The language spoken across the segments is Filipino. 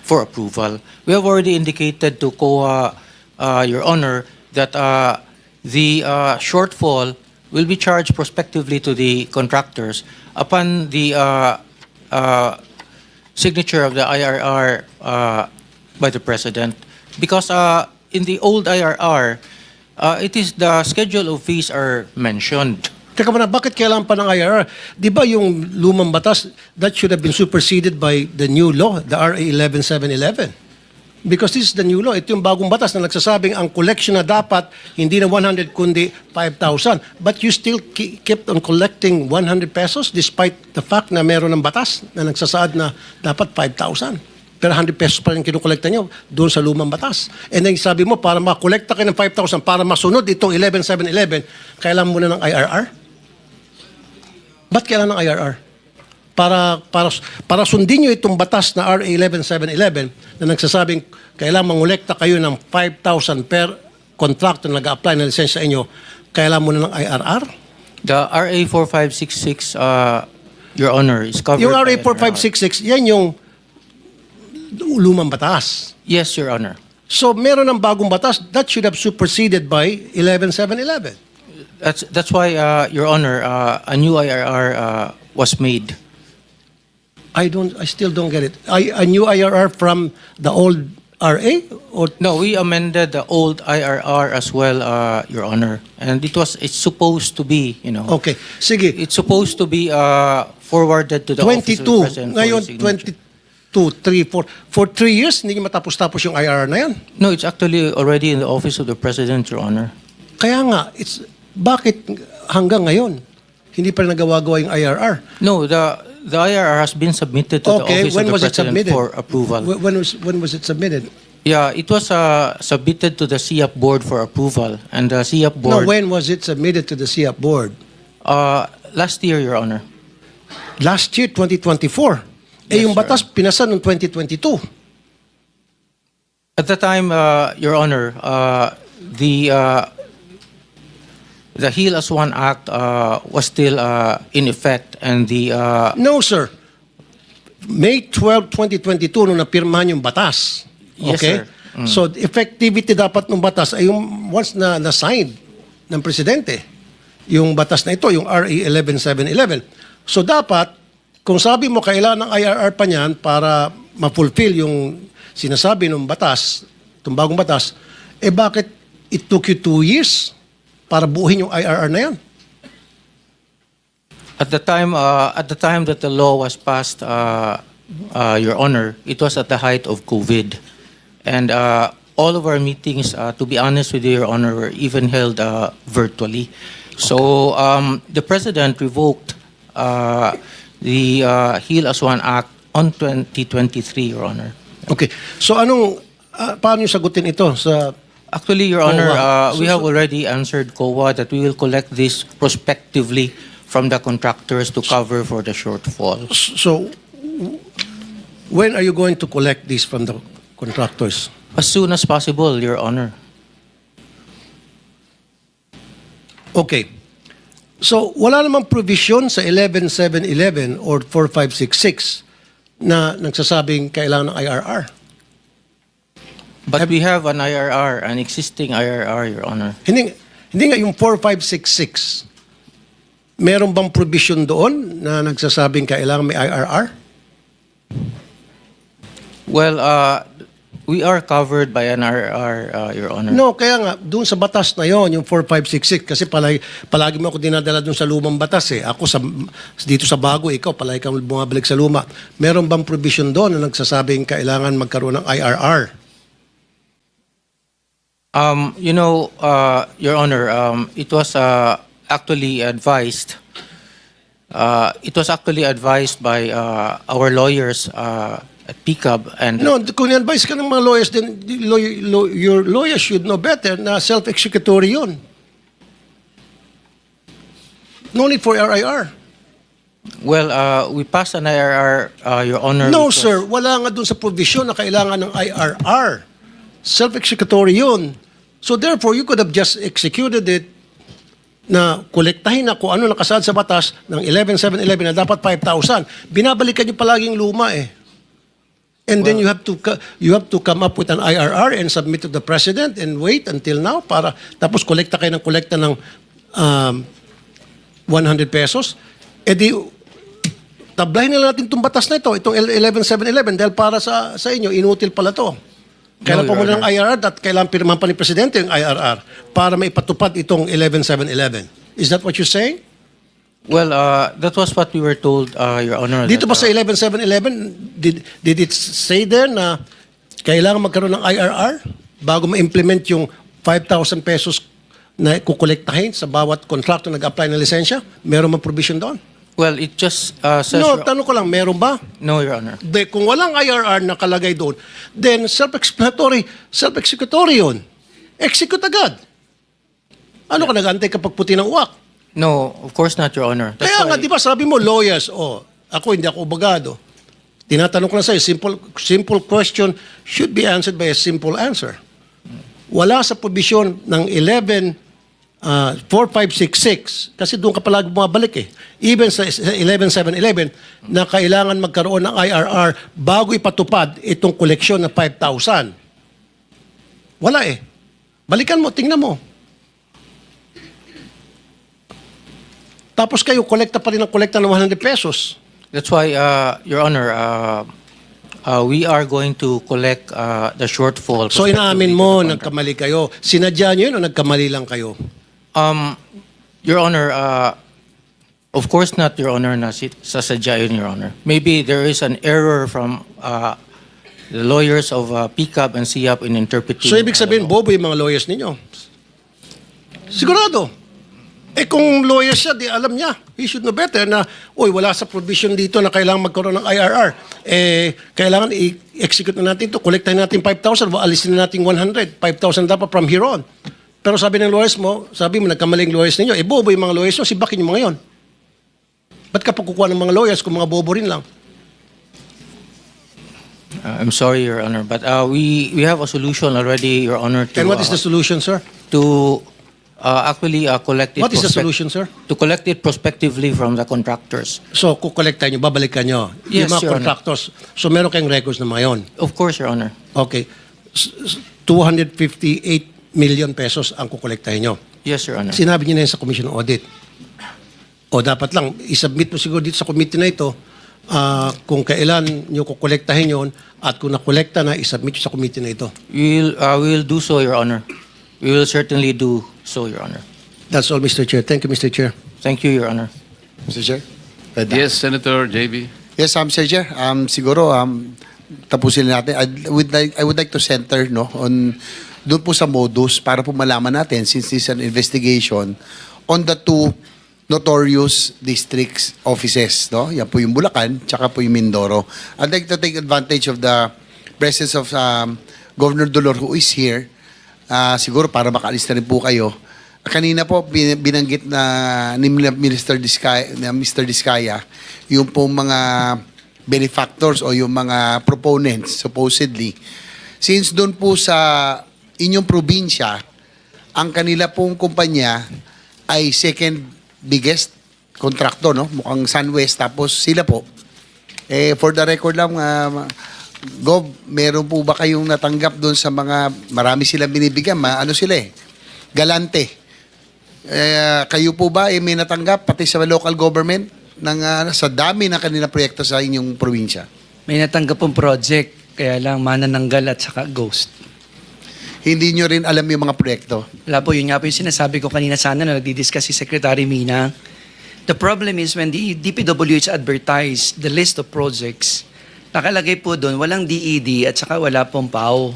for approval. We have already indicated to COA, Your Honor, that the shortfall will be charged prospectively to the contractors upon the signature of the IRR by the President. Because in the old IRR, it is the schedule of fees are mentioned. Teka muna, bakit kailangan pa ng IRR? Di ba yung lumang batas, that should have been superseded by the new law, the RA 11711? Because this is the new law. Ito yung bagong batas na nagsasabing ang collection na dapat hindi na 100 kundi 5,000. But you still kept on collecting 100 pesos despite the fact na meron ng batas na nagsasaad na dapat 5,000. Pero 100 pesos pa rin kinukolekta nyo doon sa lumang batas. And then sabi mo, para makolekta kayo ng 5,000, para masunod itong 11711, kailangan mo na ng IRR? Ba't kailangan ng IRR? Para sundin nyo itong batas na RA 11711 na nagsasabing kailangan mangolekta kayo ng 5,000 per contractor na nag-a-apply ng lisensya sa inyo, kailangan mo na ng IRR? The RA 4566, Your Honor, is covered Yung RA by 4566, yan yung lumang batas. Yes, Your Honor. So meron ng bagong batas that should have superseded by 11711. That's why, Your Honor, a new IRR was made. I still don't get it. A new IRR from the old RA? Or No, we amended the old IRR as well, Your Honor, and it's supposed to be, okay, sige. it's supposed to be forwarded to the Office of the 22. President for Ngayon signature. 22, 3, 4. For 3 years hindi matapos-tapos yung IRR na yan. No, it's actually already in the Office of the President, Your Honor. Kaya nga, bakit hanggang ngayon hindi pa rin nagawa-gawa yung IRR? No, the IRR has been submitted to the Office of the President for approval. When was it submitted? Yeah, it was submitted to the CIAP board for approval, and the CIAP No, board when was it submitted to the CIAP board? last year, Your Honor. Last year, 2024. Yes, Yung sir. batas pinasa noong 2022. At the time, Your Honor, the Heal as One Act was still in effect, and the No, sir. May 12, 2022 nung napirmahan yung batas. Yes, Okay? sir. So, effectivity dapat ng batas ay yung once na na-sign ng presidente. Yung batas na ito, yung RA 11711. So, dapat, kung sabi mo kailangan ng IRR pa niyan para ma-fulfill yung sinasabi ng batas, itong bagong batas, bakit it took you 2 years para buuhin yung IRR na yan? At the time that the law was passed, Your Honor, it was at the height of COVID, and all of our meetings, to be honest with you, Your Honor, were even held virtually. So the President revoked the Heal as One Act on 2023, Your Honor. Okay. So paano yung sagutin ito sa... Actually, Your Honor, COA. we have already answered COA that we will collect this prospectively from the contractors to cover for the shortfall. So, when are you going to collect this from the contractors? As soon as possible, Your Honor. Okay. So, wala namang provision sa 11711 or 4566 na nagsasabing kailangan ng IRR. But we have an IRR, an existing IRR, Your Honor. Hindi nga yung 4566. Meron bang provision doon na nagsasabing kailangan may IRR? Well, we are covered by an IRR, Your Honor. No, kaya nga, doon sa batas na yon, yung 4566, kasi palagi mo ako dinadala doon sa lumang batas eh. Ako dito sa bago, ikaw palagi kang bumabalik sa luma. Meron bang provision doon na nagsasabing kailangan magkaroon ng IRR? Your Honor, it was actually advised. It was actually advised by our lawyers at PCAB, and No, kung advice ka ng mga lawyers, then your lawyers should know better na self-executory yun. No need for IRR. well, we passed an IRR, Your Honor. No, which was- sir. Wala nga doon sa provision na kailangan ng IRR. Self-executory yun. So therefore, you could have just executed it na kolektahin na kung ano nakasaad sa batas ng 11711 na dapat 5,000. Binabalikan niyo palaging luma eh. And then Well- you have to come up with an IRR and submit to the president and wait until now para tapos kolekta kayo ng kolekta ng 100 pesos. E di tablahin na natin itong batas na ito, itong 11711 dahil para sa inyo inutil pala to. Kailan No, pa Your muna ng Honor. IRR at kailan pirmahan pa ni presidente yung IRR para maipatupad itong 11711. Is that what you're saying? Well, that was what we were told, Your Honor. Dito that, ba sa 11711, did it say there na kailangan magkaroon ng IRR bago ma-implement yung 5,000 pesos na kukolektahin sa bawat contractor nag-apply ng lisensya? Meron mang provision doon? Well, it just says... No, tanong ko lang, meron ba? No, Your Honor. Kung walang IRR nakalagay doon, then self-executory yun. Execute agad. Ano ka nag-antay kapag puti ng uwak? No, of course not, Your Honor. That's Kaya nga, why- di ba sabi mo, lawyers, ako hindi ako abogado. Tinatanong ko lang sa'yo, simple question should be answered by a simple answer. Wala sa provision ng 4566, kasi doon ka palagi bumabalik eh. Even sa 11711, na kailangan magkaroon ng IRR bago ipatupad itong koleksyon na 5,000. Wala eh. Balikan mo, tingnan mo. Tapos kayo, kolekta pa rin ng kolekta ng 100 pesos. That's why, Your Honor, we are going to collect the shortfall. So inaamin prospectively mo, to the contract. nagkamali kayo. Sinadya nyo yun o nagkamali lang kayo? Your Honor, of course not, Your Honor, na sasadya yun, Your Honor. Maybe there is an error from the lawyers of PCAP and CIAP in interpreting. So ibig sabihin, the law. bobo yung mga lawyers ninyo? Sigurado. Kung lawyer siya, di alam niya. He should know better na, wala sa provision dito na kailangan magkaroon ng IRR. Kailangan i-execute na natin ito. Kolektahin natin 5,000, alisin na natin 100. 5,000 dapat from here on. Pero sabi ng lawyers mo, sabi mo, nagkamaling lawyers ninyo. Bobo yung mga lawyers nyo, sibakin yung mga yon. Ba't ka pagkukuha ng mga lawyers kung mga bobo rin lang? I'm sorry, Your Honor, but we have a solution already, Your Honor, to, And what is the solution, sir? to actually collect it. What is the solution, sir? To collect it prospectively from the contractors. So, kukolektahin nyo, babalikan nyo. Yung Yes, mga Your Honor. contractors. So, meron kayong records na mga yun. Of course, Your Honor. Okay. 258 million pesos ang kukolektahin nyo. Yes, Your Honor. Sinabi niyo na yan sa Commission on Audit. O dapat lang, isubmit mo siguro dito sa committee na ito kung kailan nyo kukolektahin yon at kung nakolekta na, isubmit nyo sa committee na ito. We will do so, Your Honor. We will certainly do so, Your Honor. That's all, Mr. Chair. Thank you, Mr. Chair. Thank you, Your Honor. Mr. Chair? Yes, Senator JB. Yes, Mr. Chair. Siguro, tapusin natin. I would like to center on doon po sa modus para po malaman natin, since this is an investigation, on the two notorious districts offices. No? Yan po yung Bulacan, tsaka po yung Mindoro. I'd like to take advantage of the presence of Governor Dolor who is here. Siguro para makaalis na rin po kayo. Kanina po binanggit na ni Mr. Diskaya yung pong mga benefactors o yung mga proponents supposedly. Since doon po sa inyong probinsya, ang kanila pong kumpanya ay second biggest contractor, no? Mukhang SunWest, tapos sila po. For the record lang, Gov, meron po ba kayong natanggap doon sa mga, marami silang binibigyan, ano sila galante. Kayo po ba may natanggap pati sa local government ng, sa dami ng kanila proyekto sa inyong probinsya? May natanggap pong project, kaya lang manananggal at saka ghost. Hindi nyo rin alam yung mga proyekto? Wala po, yun nga po yung sinasabi ko kanina sana na nagdi-discuss si Secretary Mina. The problem is when the DPWH advertised the list of projects, nakalagay po doon, walang DED at saka wala pong PAO.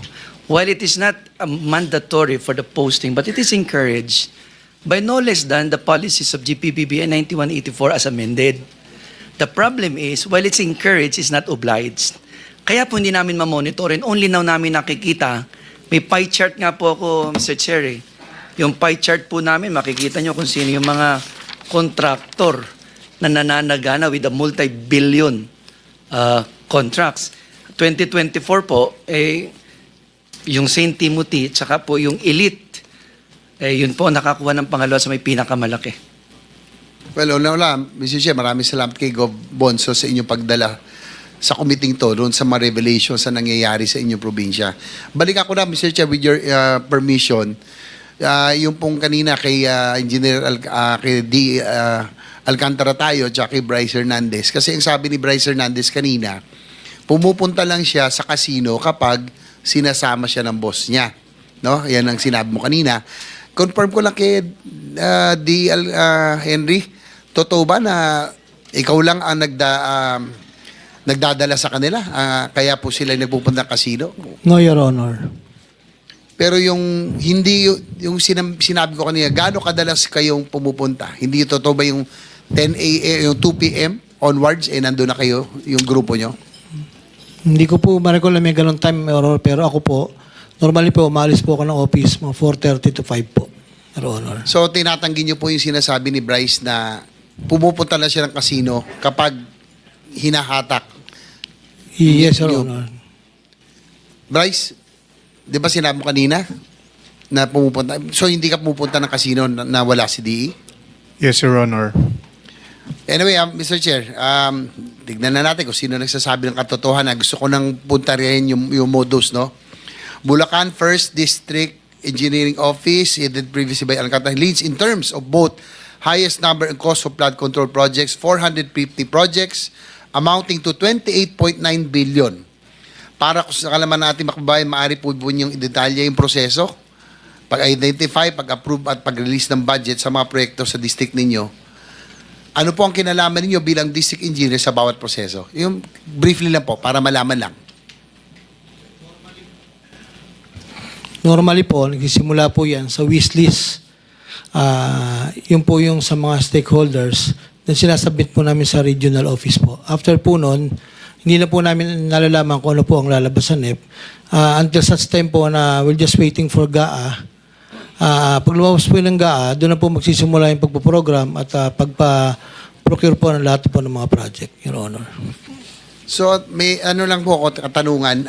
While it is not mandatory for the posting, but it is encouraged by no less than the policies of GPPBN 9184 as amended. The problem is, while it's encouraged, it's not obliged. Kaya po hindi namin ma-monitor and only now namin nakikita. May pie chart nga po ako, Mr. Chair. Yung pie chart po namin, makikita nyo kung sino yung mga contractor na nananagana with a multi-billion contracts. 2024 po, yung St. Timothy, tsaka po yung Elite, yun po nakakuha ng pangalawa sa may pinakamalaki. Well, wala, Mr. Chair, maraming salamat kay Gov. Bonso sa inyong pagdala sa committing to doon sa mga revelations na nangyayari sa inyong probinsya. Balik ako na, Mr. Chair, with your permission, yung pong kanina kay Engineer kay D. Alcantara tayo at kay Bryce Hernandez. Kasi ang sabi ni Bryce Hernandez kanina, pumupunta lang siya sa casino kapag sinasama siya ng boss niya. No? Yan ang sinabi mo kanina. Confirm ko lang kay Henry, totoo ba na ikaw lang ang nagdadala sa kanila? Kaya po sila nagpupunta ng casino? No, Your Honor. Pero yung hindi yung sinabi ko kanina, gaano kadalas kayong pumupunta? Hindi totoo ba yung 10 a.m., yung 2 p.m. onwards, nandun na kayo, yung grupo nyo? Hindi ko po ma-recall na may ganun time, Your Honor, pero ako po, normally po, umalis po ako ng office mga 4:30 to 5 po, Your Honor. So, tinatanggi nyo po yung sinasabi ni Bryce na pumupunta na siya ng casino kapag hinahatak. Yes, Your Yung- Honor. Bryce, di ba sinabi mo kanina na pumupunta? So, hindi ka pumupunta ng casino na wala si DE? Yes, Your Honor. Anyway, Mr. Chair, tignan na natin kung sino nagsasabi ng katotohanan. Gusto ko nang puntarin yung modus, no? Bulacan 1st District Engineering Office, headed previously by Alcantara, leads in terms of both highest number and cost of flood control projects, 450 projects, amounting to 28.9 billion. Para kung sa kalaman natin makabayan, maaari po yung detalye yung proseso, pag-identify, pag-approve at pag-release ng budget sa mga proyekto sa district ninyo. Ano po ang kinalaman ninyo bilang district engineer sa bawat proseso? Yung briefly lang po, para malaman lang. Normally po, nagsisimula po yan sa wishlist. Yun po yung sa mga stakeholders, then sinasubmit po namin sa regional office po. After po nun, hindi na po namin nalalaman kung ano po ang lalabas sa NEP. Until such time po na we're just waiting for GAA. Pag lumabas po ng GAA, doon na po magsisimula yung pagpaprogram at pagpa-procure po ng lahat po ng mga project, Your Honor. So, may ano lang po ako katanungan,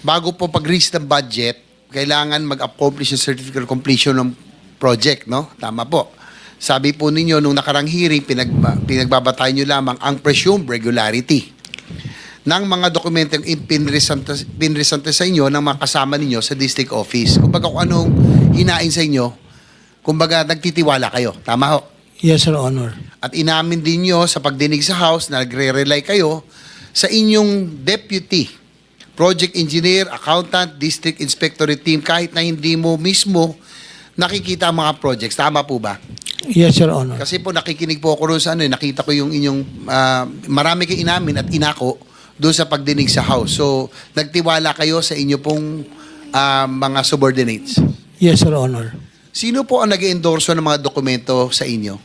bago po pag-reach ng budget, kailangan mag-accomplish yung certificate of completion ng project, no? Tama po. Sabi po ninyo, nung nakarang hearing, pinagbabatayan nyo lamang ang presumed regularity ng mga dokumentong pinresente sa inyo ng mga kasama ninyo sa district office. Kumbaga kung anong hinain sa inyo, kumbaga nagtitiwala kayo. Tama ho? Yes, Your Honor. At inamin din nyo sa pagdinig sa House na nagre-rely kayo sa inyong deputy, project engineer, accountant, district inspectorate team, kahit na hindi mo mismo nakikita ang mga projects. Tama po ba? Yes, Your Honor. Kasi po nakikinig po ako roon sa nakita ko yung inyong, marami kayo inamin at inako doon sa pagdinig sa House. So, nagtiwala kayo sa inyo pong mga subordinates. Yes, Your Honor. Sino po ang nag-endorso ng mga dokumento sa inyo?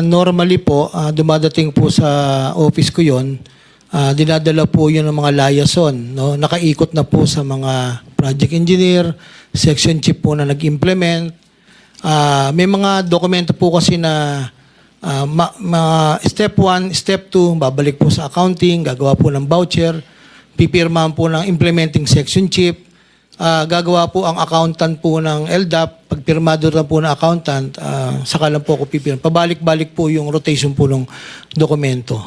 Normally po, dumadating po sa office ko yon, dinadala po yun ng mga liaison. No? Nakaikot na po sa mga project engineer, section chief po na nag-implement. May mga dokumento po kasi na step 1, step 2, babalik po sa accounting, gagawa po ng voucher, pipirmahan po ng implementing section chief, gagawa po ang accountant po ng LDAP, pagpirmado na po ng accountant, saka lang po ako pipirma. Pabalik-balik po yung rotation po ng dokumento.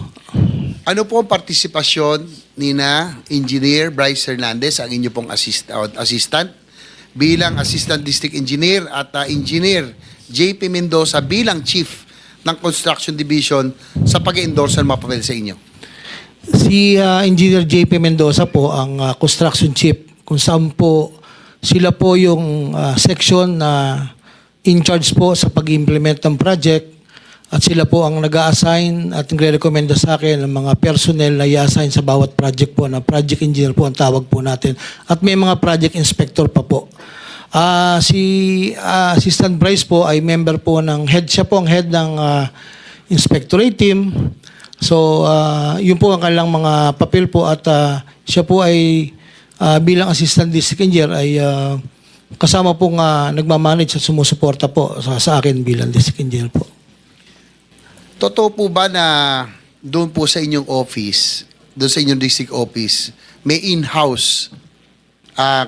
Ano po ang partisipasyon ni na Engineer Bryce Hernandez, ang inyo pong assistant, bilang Assistant District Engineer at Engineer JP Mendoza bilang Chief ng Construction Division sa pag-endorse ng mga papel sa inyo? Si Engineer JP Mendoza po ang construction chief, kung saan po sila po yung section na in charge po sa pag-implement ng project at sila po ang nag-a-assign at nagre-recommenda sa akin ng mga personnel na i-assign sa bawat project po na project engineer po ang tawag po natin. At may mga project inspector pa po. Si Assistant Bryce po ay member po ng head, siya po ang head ng inspectorate team. So, yun po ang kanilang mga papel po at siya po ay bilang Assistant District Engineer ay kasama pong nagmamanage at sumusuporta po sa akin bilang District Engineer po. Totoo po ba na doon po sa inyong office, doon sa inyong district office, may in-house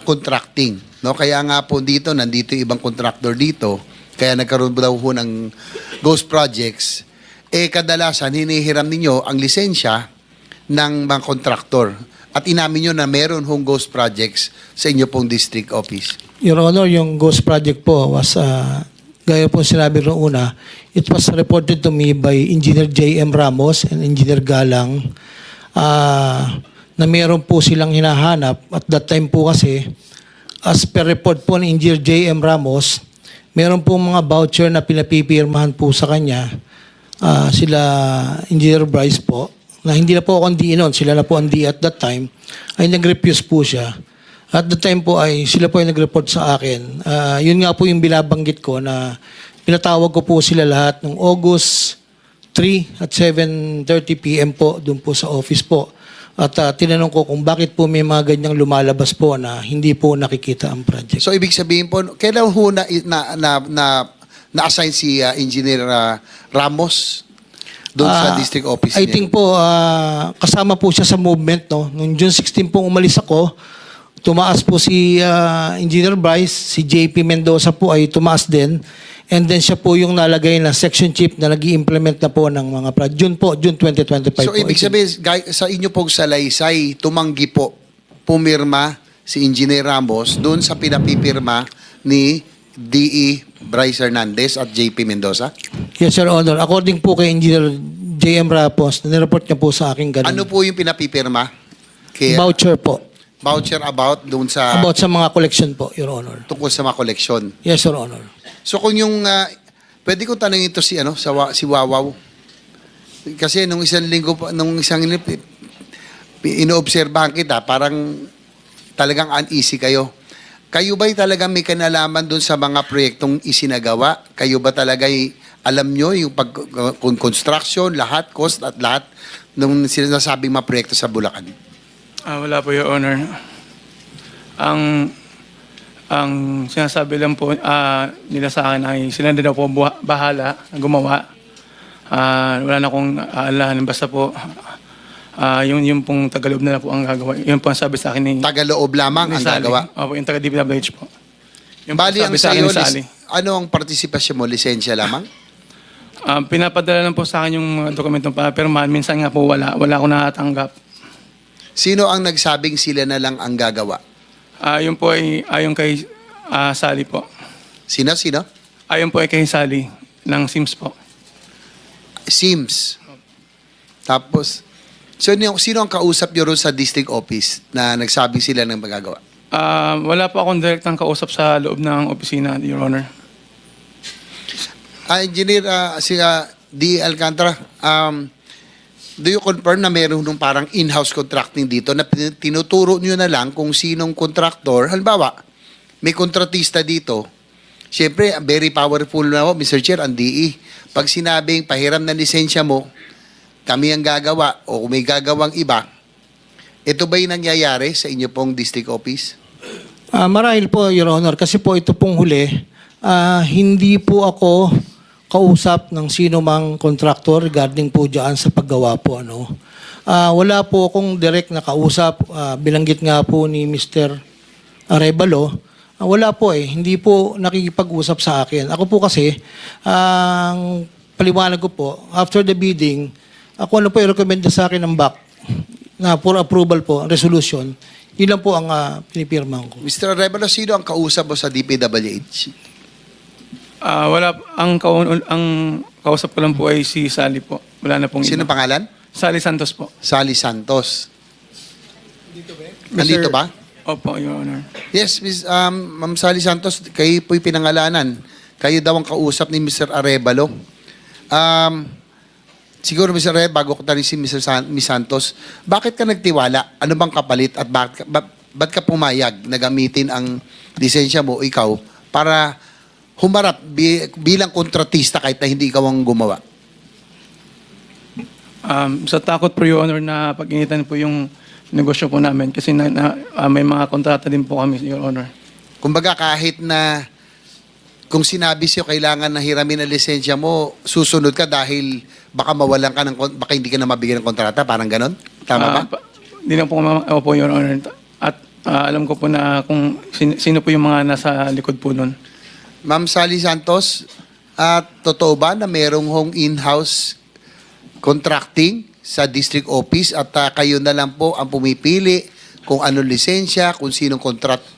contracting? No? Kaya nga po dito, nandito yung ibang contractor dito, kaya nagkaroon daw po ng ghost projects. kadalasan hinihiram ninyo ang lisensya ng mga kontraktor. At inamin nyo na meron hong ghost projects sa inyo pong district office. Your Honor, yung ghost project po was, gaya po sinabi noong una, it was reported to me by Engineer J.M. Ramos and Engineer Galang na meron po silang hinahanap. At that time po kasi, as per report po ni Engineer J.M. Ramos, meron po mga voucher na pinapipirmahan po sa kanya, sila Engineer Bryce po, na hindi na po ako ang DE noon, sila na po ang DE at that time, ay nag-refuse po siya. At that time po ay sila po ay nag-report sa akin. Yun nga po yung binabanggit ko na pinatawag ko po sila lahat noong August 3 at 7:30 PM po doon po sa office po. At tinanong ko kung bakit po may mga ganyang lumalabas po na hindi po nakikita ang project. So ibig sabihin po, kailan ho na-assign si Engineer Ramos doon sa district office I niya? think po, kasama po siya sa movement. No? Noong June 16 pong umalis ako, tumaas po si Engineer Bryce, si JP Mendoza po ay tumaas din. And then siya po yung nalagay na section chief na nag-i-implement na po ng mga project. June 2025 So po. ibig sabihin, sa inyo pong salaysay, tumanggi po, pumirma si Engineer Ramos doon sa pinapipirma ni DE Bryce Hernandez at JP Mendoza? Yes, Your Honor. According po kay Engineer J.M. Ramos, nireport niya po sa akin ganun. Ano po yung pinapipirma? Kaya, Voucher po. voucher about doon sa About sa mga collection po, Your Honor. tungkol sa mga koleksyon. Yes, Your Honor. So kung yung pwede kong tanongin ito si si Wawaw. Kasi nung isang inoobserbahan kita, parang talagang uneasy kayo. Kayo ba'y talagang may kanalaman doon sa mga proyektong isinagawa? Kayo ba talaga'y alam nyo yung construction, lahat, cost at lahat nung sinasabing mga proyekto sa Bulacan? Wala po, Your Honor. Ang sinasabi lang po nila sa akin ay sila na daw po bahala na gumawa. Wala na akong aalahan. Basta po, yung pong Tagaloob na po ang gagawa. Yun po ang sabi sa akin ni Tagaloob lamang ang Sally. gagawa? Opo, yung taga-DPWH po. Yung Bali ang sabi sa akin sa'yo, ni Sally. ano ang partisipasyon mo? Lisensya lamang? Pinapadala lang po sa akin yung mga dokumentong papirmahan. Minsan nga po wala akong natatanggap. Sino ang nagsabing sila na lang ang gagawa? Yun po ay ayon kay Sally po. Sino? Ayon po ay kay Sally ng SIMS po. Sims. Tapos, sino ang kausap nyo ron sa district office na nagsabing sila ng magagawa? Wala po akong direktang kausap sa loob ng opisina, Your Honor. Engineer, si D. Alcantara, do you confirm na meron nung parang in-house contracting dito na tinuturo nyo na lang kung sinong contractor? Halimbawa, may kontratista dito. Siyempre, very powerful na Mr. Chair, ang DE. Pag sinabing pahiram na lisensya mo, kami ang gagawa o kung may gagawang iba, ito ba yung nangyayari sa inyo pong district office? Marahil po, Your Honor, kasi po ito pong huli, hindi po ako kausap ng sino mang kontraktor regarding po dyan sa paggawa po. Wala po akong direct na kausap. Bilanggit nga po ni Mr. Arevalo, wala po hindi po nakikipag-usap sa akin. Ako po kasi, ang paliwanag ko po, after the bidding, ako ano po i-recommend sa akin ng BAC na for approval po, resolution, yun lang po ang pinipirmahan ko. Mr. Arevalo, sino ang kausap mo sa DPWH? Wala, ang kausap ko lang po ay si Sally po. Wala na pong Sino iba. pangalan? Sally Santos po. Sally Santos. Nandito ba? Opo, Your Honor. Yes, Ma'am Sally Santos, kayo po'y pinangalanan. Kayo daw ang kausap ni Mr. Arevalo. Siguro, Mr. Arevalo, bago ko tanong si Miss Santos, bakit ka nagtiwala? Ano bang kapalit at ba't ka pumayag na gamitin ang lisensya mo, ikaw, para humarap bilang kontratista kahit na hindi ikaw ang gumawa? Sa takot po, Your Honor, na pag-initan po yung negosyo po namin kasi may mga kontrata din po kami, Your Honor. Kumbaga, kahit na kung sinabi sa'yo kailangan na hiramin ang lisensya mo, susunod ka dahil baka mawalan ka baka hindi ka na mabigyan ng kontrata, parang ganon? Tama ba? Hindi na po, opo, Your Honor. At alam ko po na kung sino po yung mga nasa likod po nun. Ma'am Sally Santos, totoo ba na merong hong in-house contracting sa district office at kayo na lang po ang pumipili kung anong lisensya, kung sinong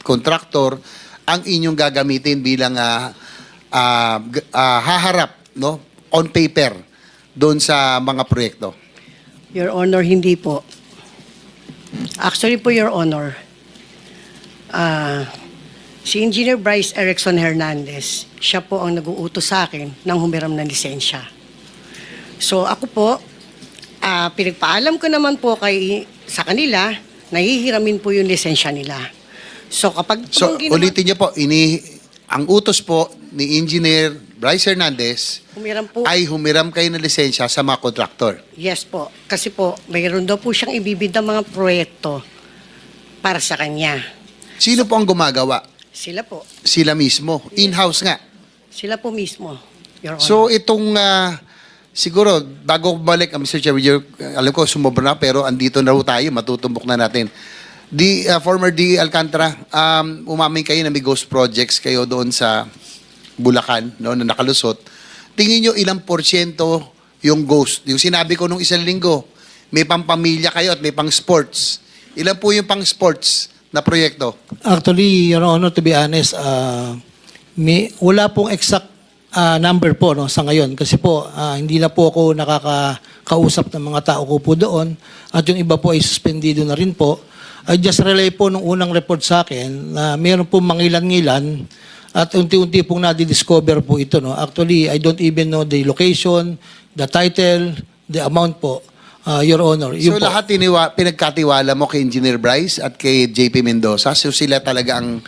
contractor ang inyong gagamitin bilang haharap, no, on paper doon sa mga proyekto. Your Honor, hindi po. Actually po, Your Honor, si Engineer Bryce Erickson Hernandez, siya po ang nag-uutos sa akin ng humiram ng lisensya. So ako po, pinagpaalam ko naman po sa kanila, nahihiramin po yung lisensya nila. So kapag... So, ulitin niyo po, ang utos po ni Engineer Bryce Hernandez Humiram po. ay humiram kayo ng lisensya sa mga kontraktor. Yes po. Kasi po, mayroon daw po siyang ibibid ng mga proyekto para sa kanya. Sino po ang gumagawa? Sila po. Sila mismo. In-house nga. Sila po mismo, Your Honor. So, itong... siguro, bago ko balik, Mr. Chair, alam ko sumobra na, pero andito na rin tayo, matutumbok na natin. Former D. Alcantara, umamin kayo na may ghost projects kayo doon sa Bulacan, no, na nakalusot. Tingin nyo ilang porsyento yung ghost? Yung sinabi ko nung isang linggo, may pampamilya kayo at may pang sports. Ilan po yung pang sports na proyekto? Actually, Your Honor, to be honest, wala pong exact number po no, sa ngayon. Kasi po, hindi na po ako nakakausap ng mga tao ko po doon. At yung iba po ay suspendido na rin po. I just relay po nung unang report sa akin na meron po mangilan-ngilan at unti-unti pong nadidiscover po ito. No? Actually, I don't even know the location, the title, the amount po, Your Honor. So Yun po. lahat pinagkatiwala mo kay Engineer Bryce at kay JP Mendoza. So sila talaga ang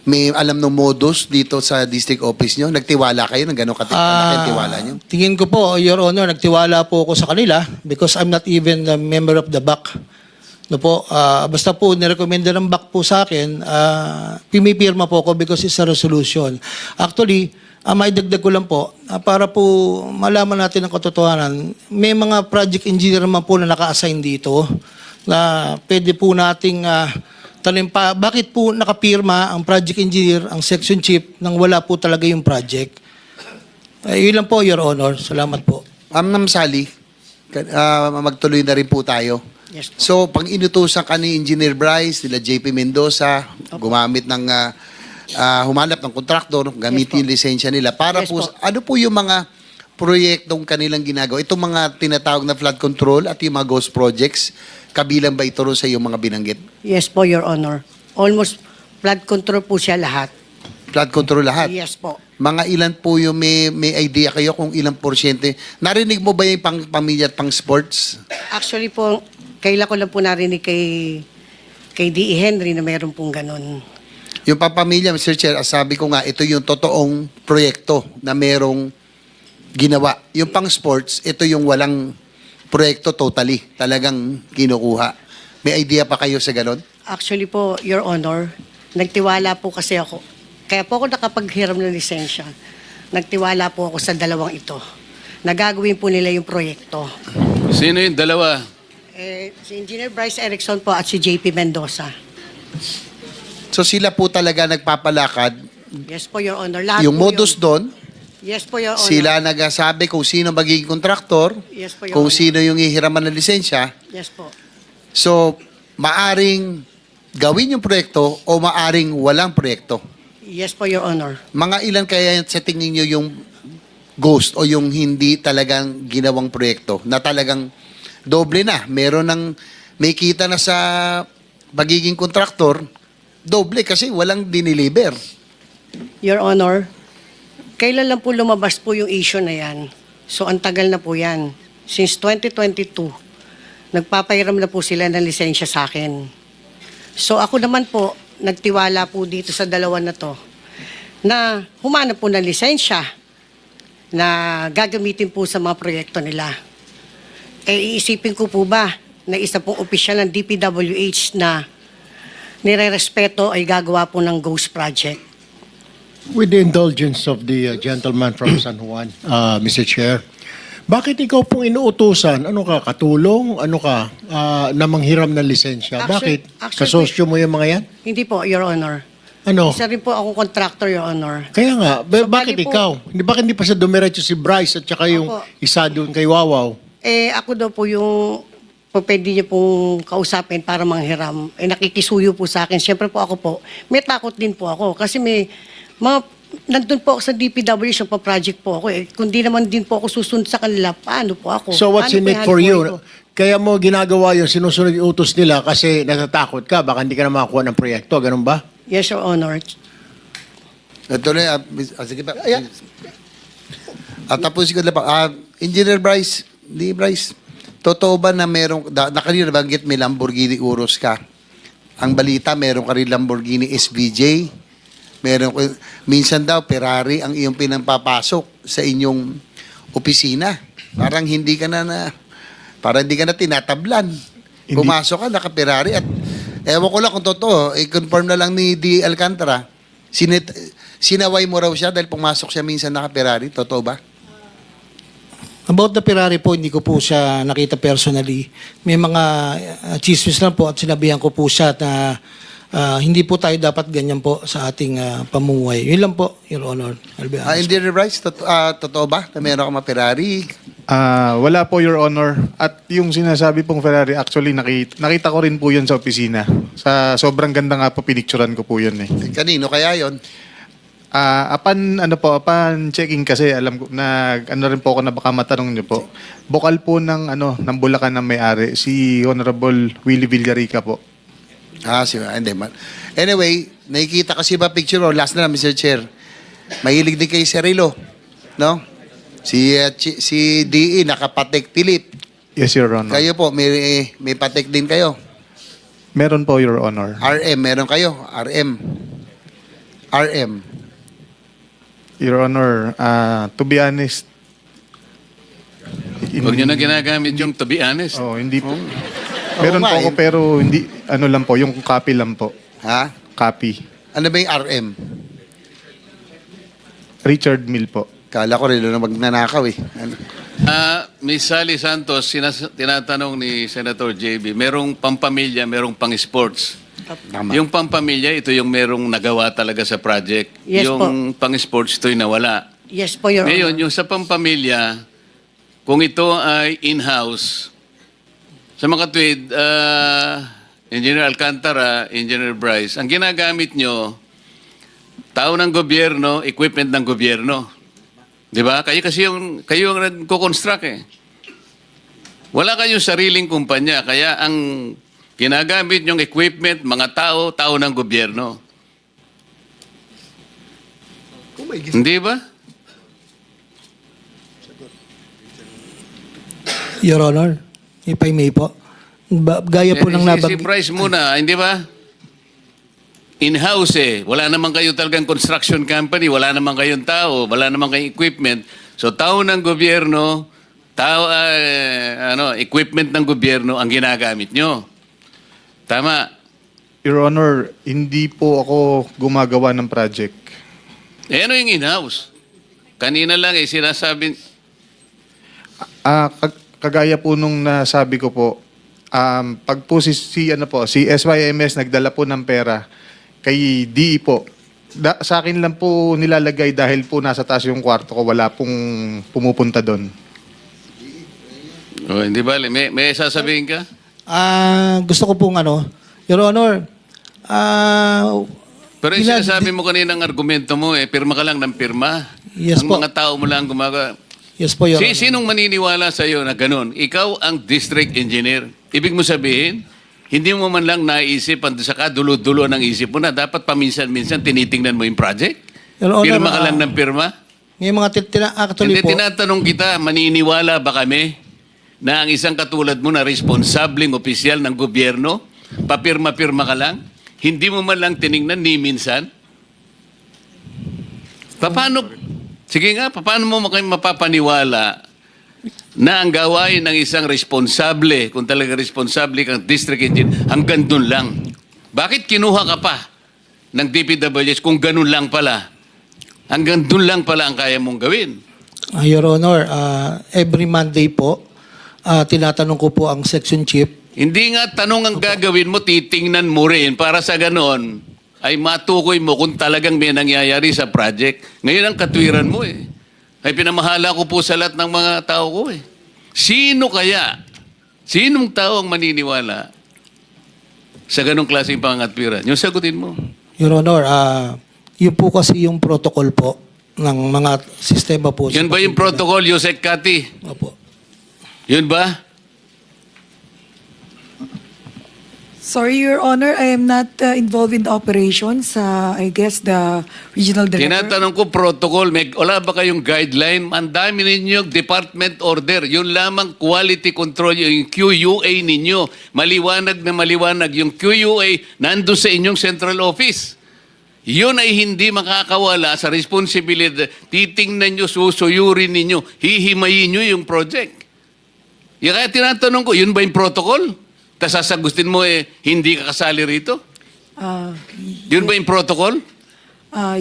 may alam ng modus dito sa district office nyo? Nagtiwala kayo ng gano'ng tiwala nyo? Tingin ko po, Your Honor, nagtiwala po ako sa kanila because I'm not even a member of the BAC. No po, basta po nirekomenda ng BAC po sa akin, pimipirma po ako because it's a resolution. Actually, may dagdag ko lang po, para po malaman natin ang katotohanan, may mga project engineer naman po na naka-assign dito na pwede po nating tanong pa, bakit po nakapirma ang project engineer, ang section chief, nang wala po talaga yung project? Yun lang po, Your Honor. Salamat po. Ma'am Sally, magtuloy na rin po tayo. Yes po. So, pag inutusan ka ni Engineer Bryce, nila JP Mendoza, gumamit ng, humanap ng kontraktor, gamitin yung lisensya nila. Para Yes po, po. ano po yung mga proyektong kanilang ginagawa? Itong mga tinatawag na flood control at yung mga ghost projects, kabilang ba ito sa yung mga binanggit? Yes po, Your Honor. Almost flood control po siya lahat. Flood control lahat? Yes po. Mga ilan po yung may idea kayo kung ilang porsyente? Narinig mo ba yung pang pamilya at pang sports? Actually po, kailan ko lang po narinig kay D.E. Henry na mayroon pong ganun. Yung papamilya, Mr. Chair, sabi ko nga, ito yung totoong proyekto na merong ginawa. Yung pang sports, ito yung walang proyekto totally. Talagang kinukuha. May idea pa kayo sa ganon? Actually po, Your Honor, nagtiwala po kasi ako. Kaya po ako nakapaghiram ng lisensya. Nagtiwala po ako sa dalawang ito. Nagagawin po nila yung proyekto. Sino yung dalawa? Si Engineer Bryce Erickson po at si JP Mendoza. So sila po talaga nagpapalakad. Yes po, Your Honor. Lahat Yung po modus yun. doon, Yes po, Your Honor. sila nagsasabi kung sino magiging kontraktor, Yes po, Your kung Honor. sino yung ihiraman ng lisensya. Yes po. So, maaring gawin yung proyekto o maaring walang proyekto. Yes po, Your Honor. Mga ilan kaya sa tingin nyo yung ghost o yung hindi talagang ginawang proyekto na talagang doble na. Meron ng may kita na sa pagiging kontraktor, doble kasi walang diniliber. Your Honor, kailan lang po lumabas po yung issue na yan? So, ang tagal na po yan. Since 2022, nagpapahiram na po sila ng lisensya sa akin. So, ako naman po, nagtiwala po dito sa dalawa na to na humanap po ng lisensya na gagamitin po sa mga proyekto nila. Iisipin ko po ba na isa pong opisyal ng DPWH na nire-respeto ay gagawa po ng ghost project? With the indulgence of the gentleman from San Juan, Mr. Chair, bakit ikaw pong inuutusan? Ano ka, katulong? Ano ka, na manghiram ng lisensya? Actually- Bakit? Kasosyo mo yung mga yan? Hindi po, Your Honor. Ano? Isa rin po akong contractor, Your Honor. Kaya nga, So, bakit bali po- ikaw? Bakit hindi pa sa dumiretso si Bryce at saka yung Opo. isa doon kay Wawaw? Ako daw po yung pwede niyo pong kausapin para manghiram. Nakikisuyo po sa akin. Siyempre po ako po, may takot din po ako. Kasi may nandun po ako sa DPWH, pa project po ako. Kung di naman din po ako susunod sa kanila, paano po ako? So what's Paano in po it yung for buhay you? ko? Kaya mo ginagawa yung sinusunod yung utos nila kasi natatakot ka, baka hindi ka na makakuha ng proyekto, ganun ba? Yes, Your Honor. Ito na, sige pa. Tapusin ko na pa. Engineer Bryce, totoo ba na merong, nakanina banggit may Lamborghini Urus ka? Ang balita, meron ka rin Lamborghini SVJ, minsan daw Ferrari ang iyong pinampapasok sa inyong opisina. Parang hindi ka na tinatablan. Hindi. Pumasok ka, naka-Ferrari at ewan ko lang kung totoo, i-confirm na lang ni D. Alcantara, sinaway mo raw siya dahil pumasok siya minsan naka-Ferrari. Totoo ba? About the Ferrari po, hindi ko po siya nakita personally. May mga chismis lang po at sinabihan ko po siya na hindi po tayo dapat ganyan po sa ating pamumuhay. Yun lang po, Your Honor. I'll be honest. Engineer Bryce, totoo ba na meron ka ma-Ferrari? Wala po, Your Honor. At yung sinasabi pong Ferrari, actually, nakita ko rin po yun sa opisina. Sa sobrang ganda nga po, pinicturan ko po yun eh. Kanino kaya yon? Upon checking kasi, alam ko na, rin po ako na baka matanong niyo po. Bukal po ng Bulacan ng may-ari, si Honorable Willie Villarica po. Hindi man. Anyway, nakikita kasi ba picture mo? Last na lang, Mr. Chair. Mahilig din kay Cirilo, no? Si DE, nakapatek tilip. Yes, Your Honor. Kayo po, may patek din kayo. Meron po, Your Honor. RM, meron kayo. RM. Your Honor, to be honest, Huwag nyo na ginagamit yung to be honest. hindi po. Meron nga, po ako pero hindi, lang po, yung copy lang po. Ha? Copy. Ano ba yung RM? Richard Mill po. Kala ko rin na magnanakaw eh. Ano? Miss Sally Santos, tinatanong ni Senator JB, merong pampamilya, merong pang-sports. Tama. Yung pampamilya, ito yung merong nagawa talaga sa project. Yes yung pang-sports, ito'y nawala. Yes po, Your Ngayon, Honor. yung sa pampamilya, kung ito ay in-house, sa mga tweet, Engineer Alcantara, Engineer Bryce, ang ginagamit nyo, tao ng gobyerno, equipment ng gobyerno. Di ba? Kayo yung nagko-construct eh. Wala kayong sariling kumpanya, kaya ang ginagamit nyong equipment, mga tao ng gobyerno. Hindi ba? Your Honor, if I may po. Gaya po ng Si nabanggit. Bryce muna, hindi ba? In-house eh. Wala naman kayo talagang construction company, wala naman kayong tao, wala naman kayong equipment. So tao ng gobyerno, equipment ng gobyerno ang ginagamit nyo. Tama. Your Honor, hindi po ako gumagawa ng project. Ano yung in-house? Kanina lang sinasabi... Kagaya po nung nasabi ko po, pag po si SYMS nagdala po ng pera kay DE po, sa akin lang po nilalagay dahil po nasa taas yung kwarto ko, wala pong pumupunta doon. Oh, hindi ba? May sasabihin ka? Gusto ko pong Your Honor, Pero yung sinasabi mo kaninang argumento mo, pirma ka lang ng pirma. Yes ang po. mga tao mo lang gumagawa. Yes po, Your Honor. Sinong maniniwala sa iyo na ganun? Ikaw ang district engineer. Ibig mo sabihin, hindi mo man lang naisip, saka dulo-dulo ng isip mo na dapat paminsan-minsan tinitingnan mo yung project? Your Honor, Pirma ka lang ng pirma? May mga actually Hindi, po. tinatanong kita, maniniwala ba kami na ang isang katulad mo na responsableng opisyal ng gobyerno, papirma-pirma ka lang? Hindi mo man lang tiningnan ni minsan? Sige nga, paano mo mapapaniwala na ang gawain ng isang responsable, kung talaga responsable kang district engineer, hanggang dun lang? Bakit kinuha ka pa ng DPWH kung ganun lang pala? Hanggang dun lang pala ang kaya mong gawin. Your Honor, every Monday po, tinatanong ko po ang section chief. Hindi nga tanong ang gagawin mo, titingnan mo rin para sa ganon ay matukoy mo kung talagang may nangyayari sa project. Ngayon ang katwiran mo eh. Ay pinamahala ko po sa lahat ng mga tao ko eh. Sino kaya? Sinong tao ang maniniwala sa ganong klaseng pangatwiran? Yung sagutin mo. Your Honor, yun po kasi yung protocol po ng mga sistema po. Yun ba yung protocol, Yusek Kati? Opo. Yun ba? Sorry, Your Honor, I am not involved in the operations. I guess the regional director. Tinatanong ko protocol, wala ba kayong guideline? Ang dami ninyo department order. Yun lamang quality control, yung QUA ninyo. Maliwanag na maliwanag. Yung QUA nandun sa inyong central office. Yun ay hindi makakawala sa responsibilidad. Titingnan nyo, susuyurin ninyo, hihimayin nyo yung project. Kaya tinatanong ko, yun ba yung protocol? Tapos sasagutin mo hindi ka kasali rito? Yun ba yung protocol?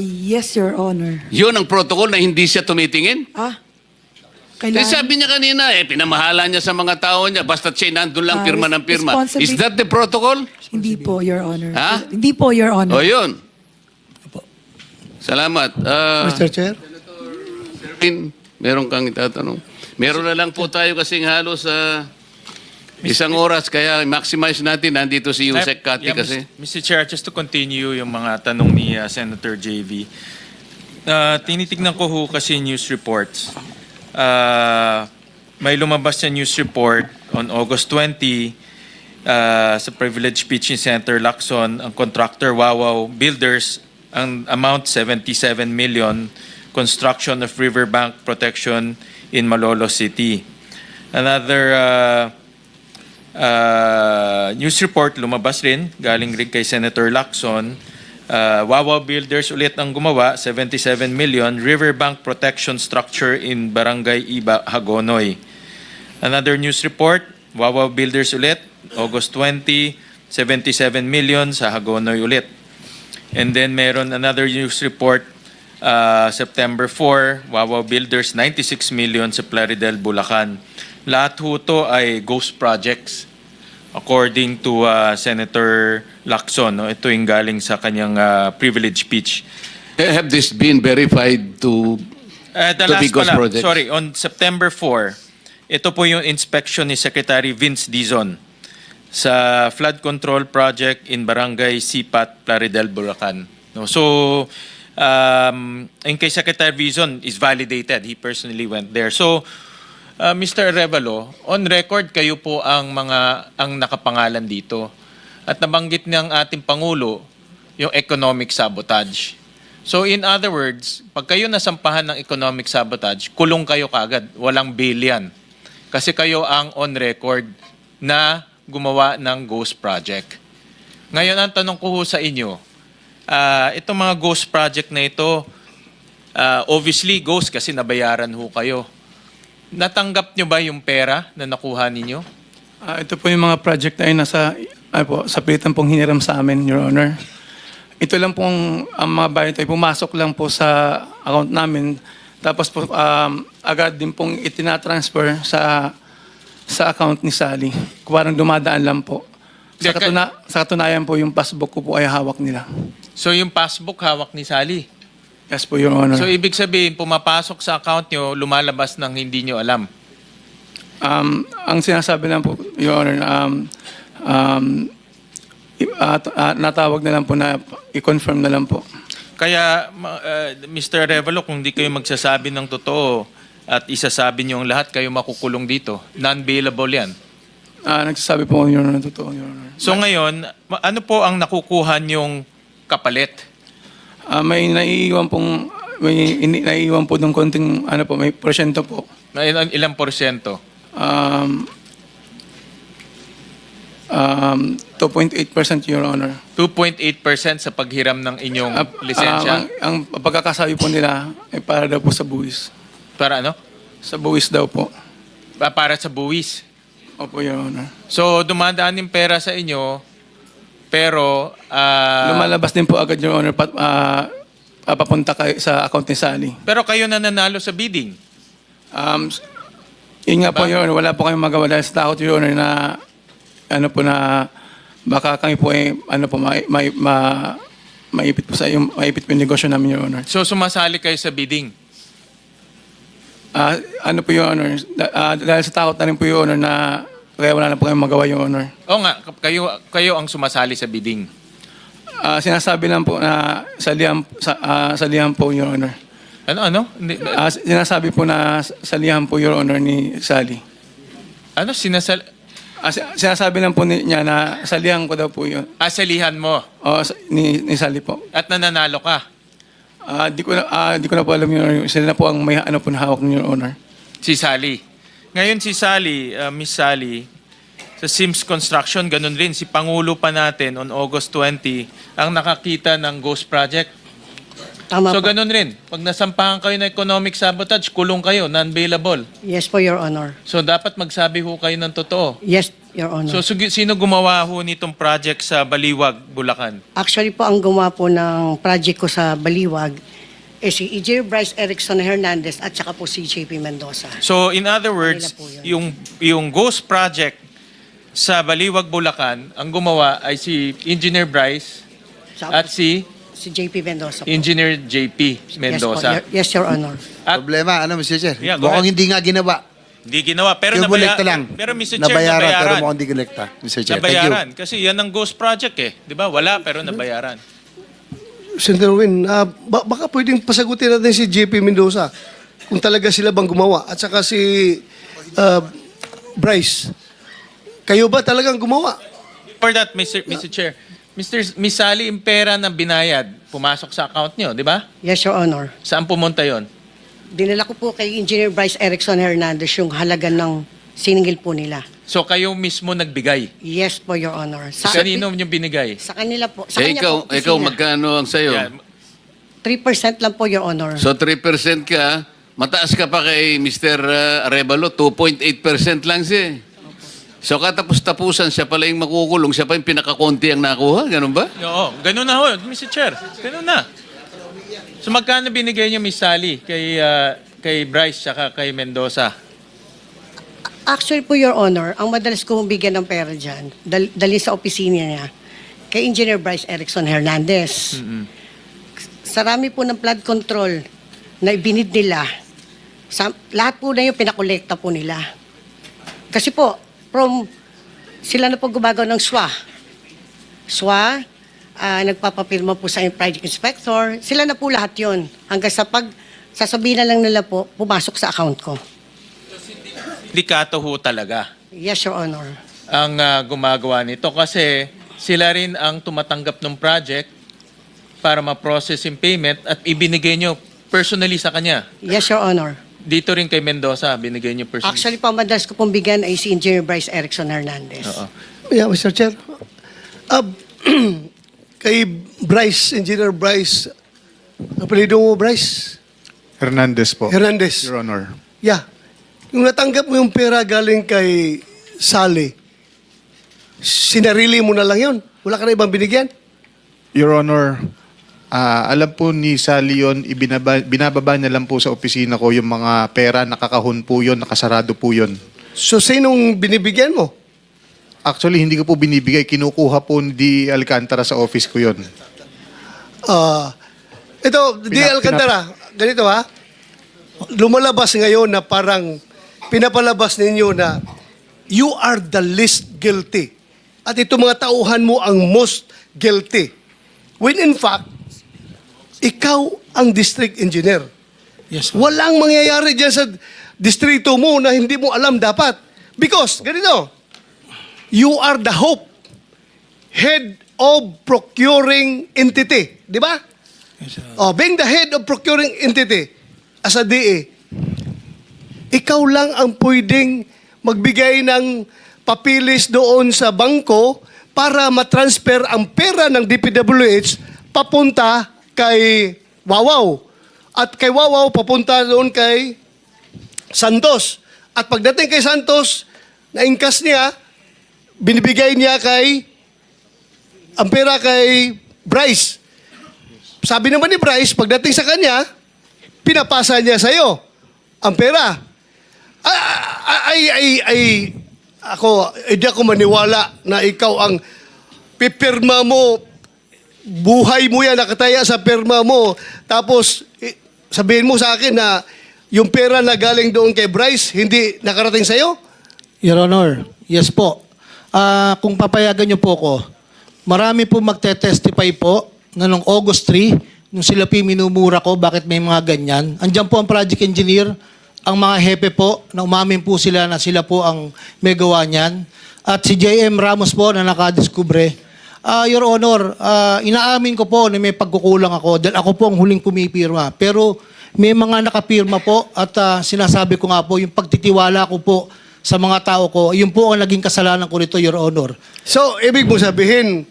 Yes, Your Honor. Yun ang protocol na hindi siya tumitingin? Kailangan, Sabi niya kanina, pinamahala niya sa mga tao niya, basta siya nandun lang pirma ng pirma. responsibility- Is that the protocol? Hindi po, Your Honor. Ha? Hindi po, Your Honor. O yun. Salamat. Mr. Chair? Meron kang itatanong. Meron na lang po tayo kasing halos sa isang oras, kaya maximize natin. Nandito si Yusek Kati kasi. Mr. Chair, just to continue yung mga tanong ni Senator JV. Tinitignan ko ho kasi news reports. May lumabas na news report on August 20 sa Privilege Pitching Center, Lacson, ang contractor Wawaw Builders, ang amount 77 million, construction of riverbank protection in Malolos City. Another news report lumabas rin, galing rin kay Senator Lacson. Wawaw Builders ulit ang gumawa, 77 million, riverbank protection structure in Barangay Iba, Hagonoy. Another news report, Wawaw Builders ulit, August 20, 77 million sa Hagonoy ulit. And then meron another news report, September 4, Wawaw Builders, 96 million sa Plaridel, Bulacan. Lahat ho to ay ghost projects according to Senator Lacson. No? Ito yung galing sa kanyang privilege speech. Have this been verified to The be last ghost pala, projects? sorry, on September 4, ito po yung inspection ni Secretary Vince Dizon sa flood control project in Barangay Sipat, Plaridel, Bulacan. No? So, in kay Secretary Dizon is validated. He personally went there. So, Mr. Arevalo, on record kayo po ang nakapangalan dito. At nabanggit ng ating Pangulo yung economic sabotage. So in other words, pag kayo nasampahan ng economic sabotage, kulong kayo kagad, walang bail yan. Kasi kayo ang on record na gumawa ng ghost project. Ngayon ang tanong ko ho sa inyo, itong mga ghost project na ito, obviously ghost kasi nabayaran ho kayo. Natanggap nyo ba yung pera na nakuha ninyo? Ito po yung mga project na yun sa pilitan pong hiniram sa amin, Your Honor. Ito lang pong ang mga bayad ay pumasok lang po sa account namin. Tapos po agad din pong itinatransfer sa account ni Sally. Parang dumadaan lang po. Sa katunayan po yung passbook ko po ay hawak nila. So yung passbook hawak ni Sally? Yes po, Your Honor. So ibig sabihin, pumapasok sa account nyo, lumalabas ng hindi nyo alam? Ang sinasabi lang po, Your Honor, natawag na lang po na i-confirm na lang po. Kaya, Mr. Arevalo, kung di kayo magsasabi ng totoo at isasabi nyo ang lahat, kayo makukulong dito. Non-bailable yan. Nagsasabi po, Your Honor, totoo, Your Honor. So ngayon, ano po ang nakukuha nyong kapalit? May naiiwan po ng konting, may porsyento po. Ilang porsyento? 2.8%, Your Honor. 2.8% sa paghiram ng inyong lisensya? Ang pagkakasabi po nila ay para daw po sa buwis. Para ano? Sa buwis daw po. Para sa buwis? Opo, Your Honor. So, dumadaan yung pera sa inyo, pero... Lumalabas din po agad, Your Honor, papunta sa account ni Sally. Pero kayo na nanalo sa bidding. Yun nga po, Your Honor, wala po kayong magawa dahil sa takot, Your Honor, na na baka kami po ay maipit po yung negosyo namin, Your Honor. So, sumasali kayo sa bidding? Ano po yung honor? Dahil sa takot na rin po yung honor na kaya wala na po kayong magawa yung honor. Oo nga, kayo ang sumasali sa bidding. Sinasabi lang po na salihan po your honor. Ano? Sinasabi po na salihan po your honor ni Sally. Ano Sinasabi lang po niya na salihan ko daw po yun. Salihan mo Ni Sally po. at nananalo ka? Di ko na po alam yun. Sila na po ang may ano po na hawak ng your honor. Si Sally. Ngayon si Sally, Miss Sally, sa Sims Construction, ganun rin. Si Pangulo pa natin on August 20 ang nakakita ng Ghost Project. Tama So po. ganun rin. Pag nasampahan kayo ng economic sabotage, kulong kayo, non-bailable. Yes po, Your Honor. So dapat magsabi ho kayo ng totoo. Yes, Your Honor. So sino gumawa ho nitong project sa Baliwag, Bulacan? Actually po, ang gumawa po ng project ko sa Baliwag si Engineer Bryce Erickson Hernandez at saka po si JP Mendoza. So in other words, Kanila po yung Ghost Project sa Baliwag, Bulacan, ang gumawa ay si Engineer Bryce Sa- at si Si JP Mendoza po. Engineer JP Mendoza. Yes, Your Honor. At Problema, Mr. Chair? Yeah, go Mukhang ahead. hindi nga ginawa. hindi ginawa. Pero Kinolekta lang. Pero Mr. Chair, Nabayaran, pero nabayaran. mukhang hindi kinolekta. Mr. Chair, thank you. Nabayaran. Kasi yan ang Ghost Project eh. Di ba? Wala, pero nabayaran. Senator Win, baka pwedeng pasagutin natin si JP Mendoza kung talaga sila bang gumawa. At saka si Bryce, kayo ba talagang gumawa? For that, Mr. Chair, Miss Sally, yung pera na binayad, pumasok sa account nyo, di ba? Yes, Your Honor. Saan pumunta yon? Dinala ko po kay Engineer Bryce Erickson Hernandez yung halaga ng siningil po nila. So kayo mismo nagbigay. Yes po, Your Honor. Kanino yung binigay? Sa kanila po. Sa kanya po, Ikaw opisina. magkano ang sayo? Yan. 3% lang po, Your Honor. So 3% ka, mataas ka pa kay Mr. Arevalo, 2.8% lang siya. So katapos-tapusan, siya pala yung makukulong, siya pa yung pinakakonti ang nakuha, ganun ba? Oo, ganun na ho, Mr. Chair. Ganun na. So magkano binigay niyo, Miss Sally, kay Bryce at kay Mendoza? Actually po, Your Honor, ang madalas ko bigyan ng pera dyan, dali sa opisina niya, kay Engineer Bryce Erickson Hernandez. Sa rami po ng flood control na ibinid nila, lahat po na yung pinakolekta po nila. Kasi po, sila na po gumagawa ng SWA. SWA, nagpapapirma po sa project inspector, sila na po lahat yon. Hanggang sa sasabihin na lang nila po, pumasok sa account ko. Likato ho talaga Yes, Your Honor. ang gumagawa nito kasi sila rin ang tumatanggap ng project para ma-process yung payment at ibinigay nyo personally sa kanya. Yes, Your Honor. Dito rin kay Mendoza, binigay nyo personally. Actually, madalas ko pong bigyan ay si Engineer Bryce Erickson Hernandez. Oo. Yeah, Mr. Chair. Kay Bryce, Engineer Bryce, apelido mo Bryce? Hernandez po. Hernandez. Your Honor. Yeah. Yung natanggap mo yung pera galing kay Sally, sinarili mo na lang yun? Wala ka na ibang binigyan? Your Honor, alam po ni Sally yun, binababa niya lang po sa opisina ko yung mga pera, nakakahon po yun, nakasarado po yun. So, sinong binibigyan mo? Actually, hindi ko po binibigay, kinukuha po ni Alcantara sa office ko yun. Ito, Di Alcantara, ganito ha. Lumalabas ngayon na parang pinapalabas ninyo na you are the least guilty. At ito mga tauhan mo ang most guilty. When in fact, ikaw ang district engineer. Yes, sir. Walang mangyayari dyan sa distrito mo na hindi mo alam dapat. Because, ganito, you are the hope, head of procuring entity. Di ba? Yes, sir. Being the head of procuring entity as a DA, ikaw lang ang pwedeng magbigay ng papilis doon sa bangko para matransfer ang pera ng DPWH papunta kay Wawaw. At kay Wawaw papunta doon kay Santos. At pagdating kay Santos, na-ingkas niya, binibigay niya ang pera kay Bryce. Sabi naman ni Bryce, pagdating sa kanya, pinapasa niya sa'yo ang pera. Hindi ako maniwala na ikaw ang pipirma mo, buhay mo yan, nakataya sa pirma mo, tapos sabihin mo sa akin na yung pera na galing doon kay Bryce, hindi nakarating sa'yo? Your Honor, yes po. Kung papayagan niyo po ko, marami po magte-testify po na noong August 3, nung sila po yung minumura ko, bakit may mga ganyan. Andiyan po ang project engineer, ang mga hepe po, na umamin po sila na sila po ang may gawa niyan. At si JM Ramos po na nakadiskubre. Your Honor, inaamin ko po na may pagkukulang ako dahil ako po ang huling pumipirma. Pero may mga nakapirma po at sinasabi ko nga po, yung pagtitiwala ko po sa mga tao ko, yun po ang naging kasalanan ko nito, Your Honor. So, ibig mo sabihin,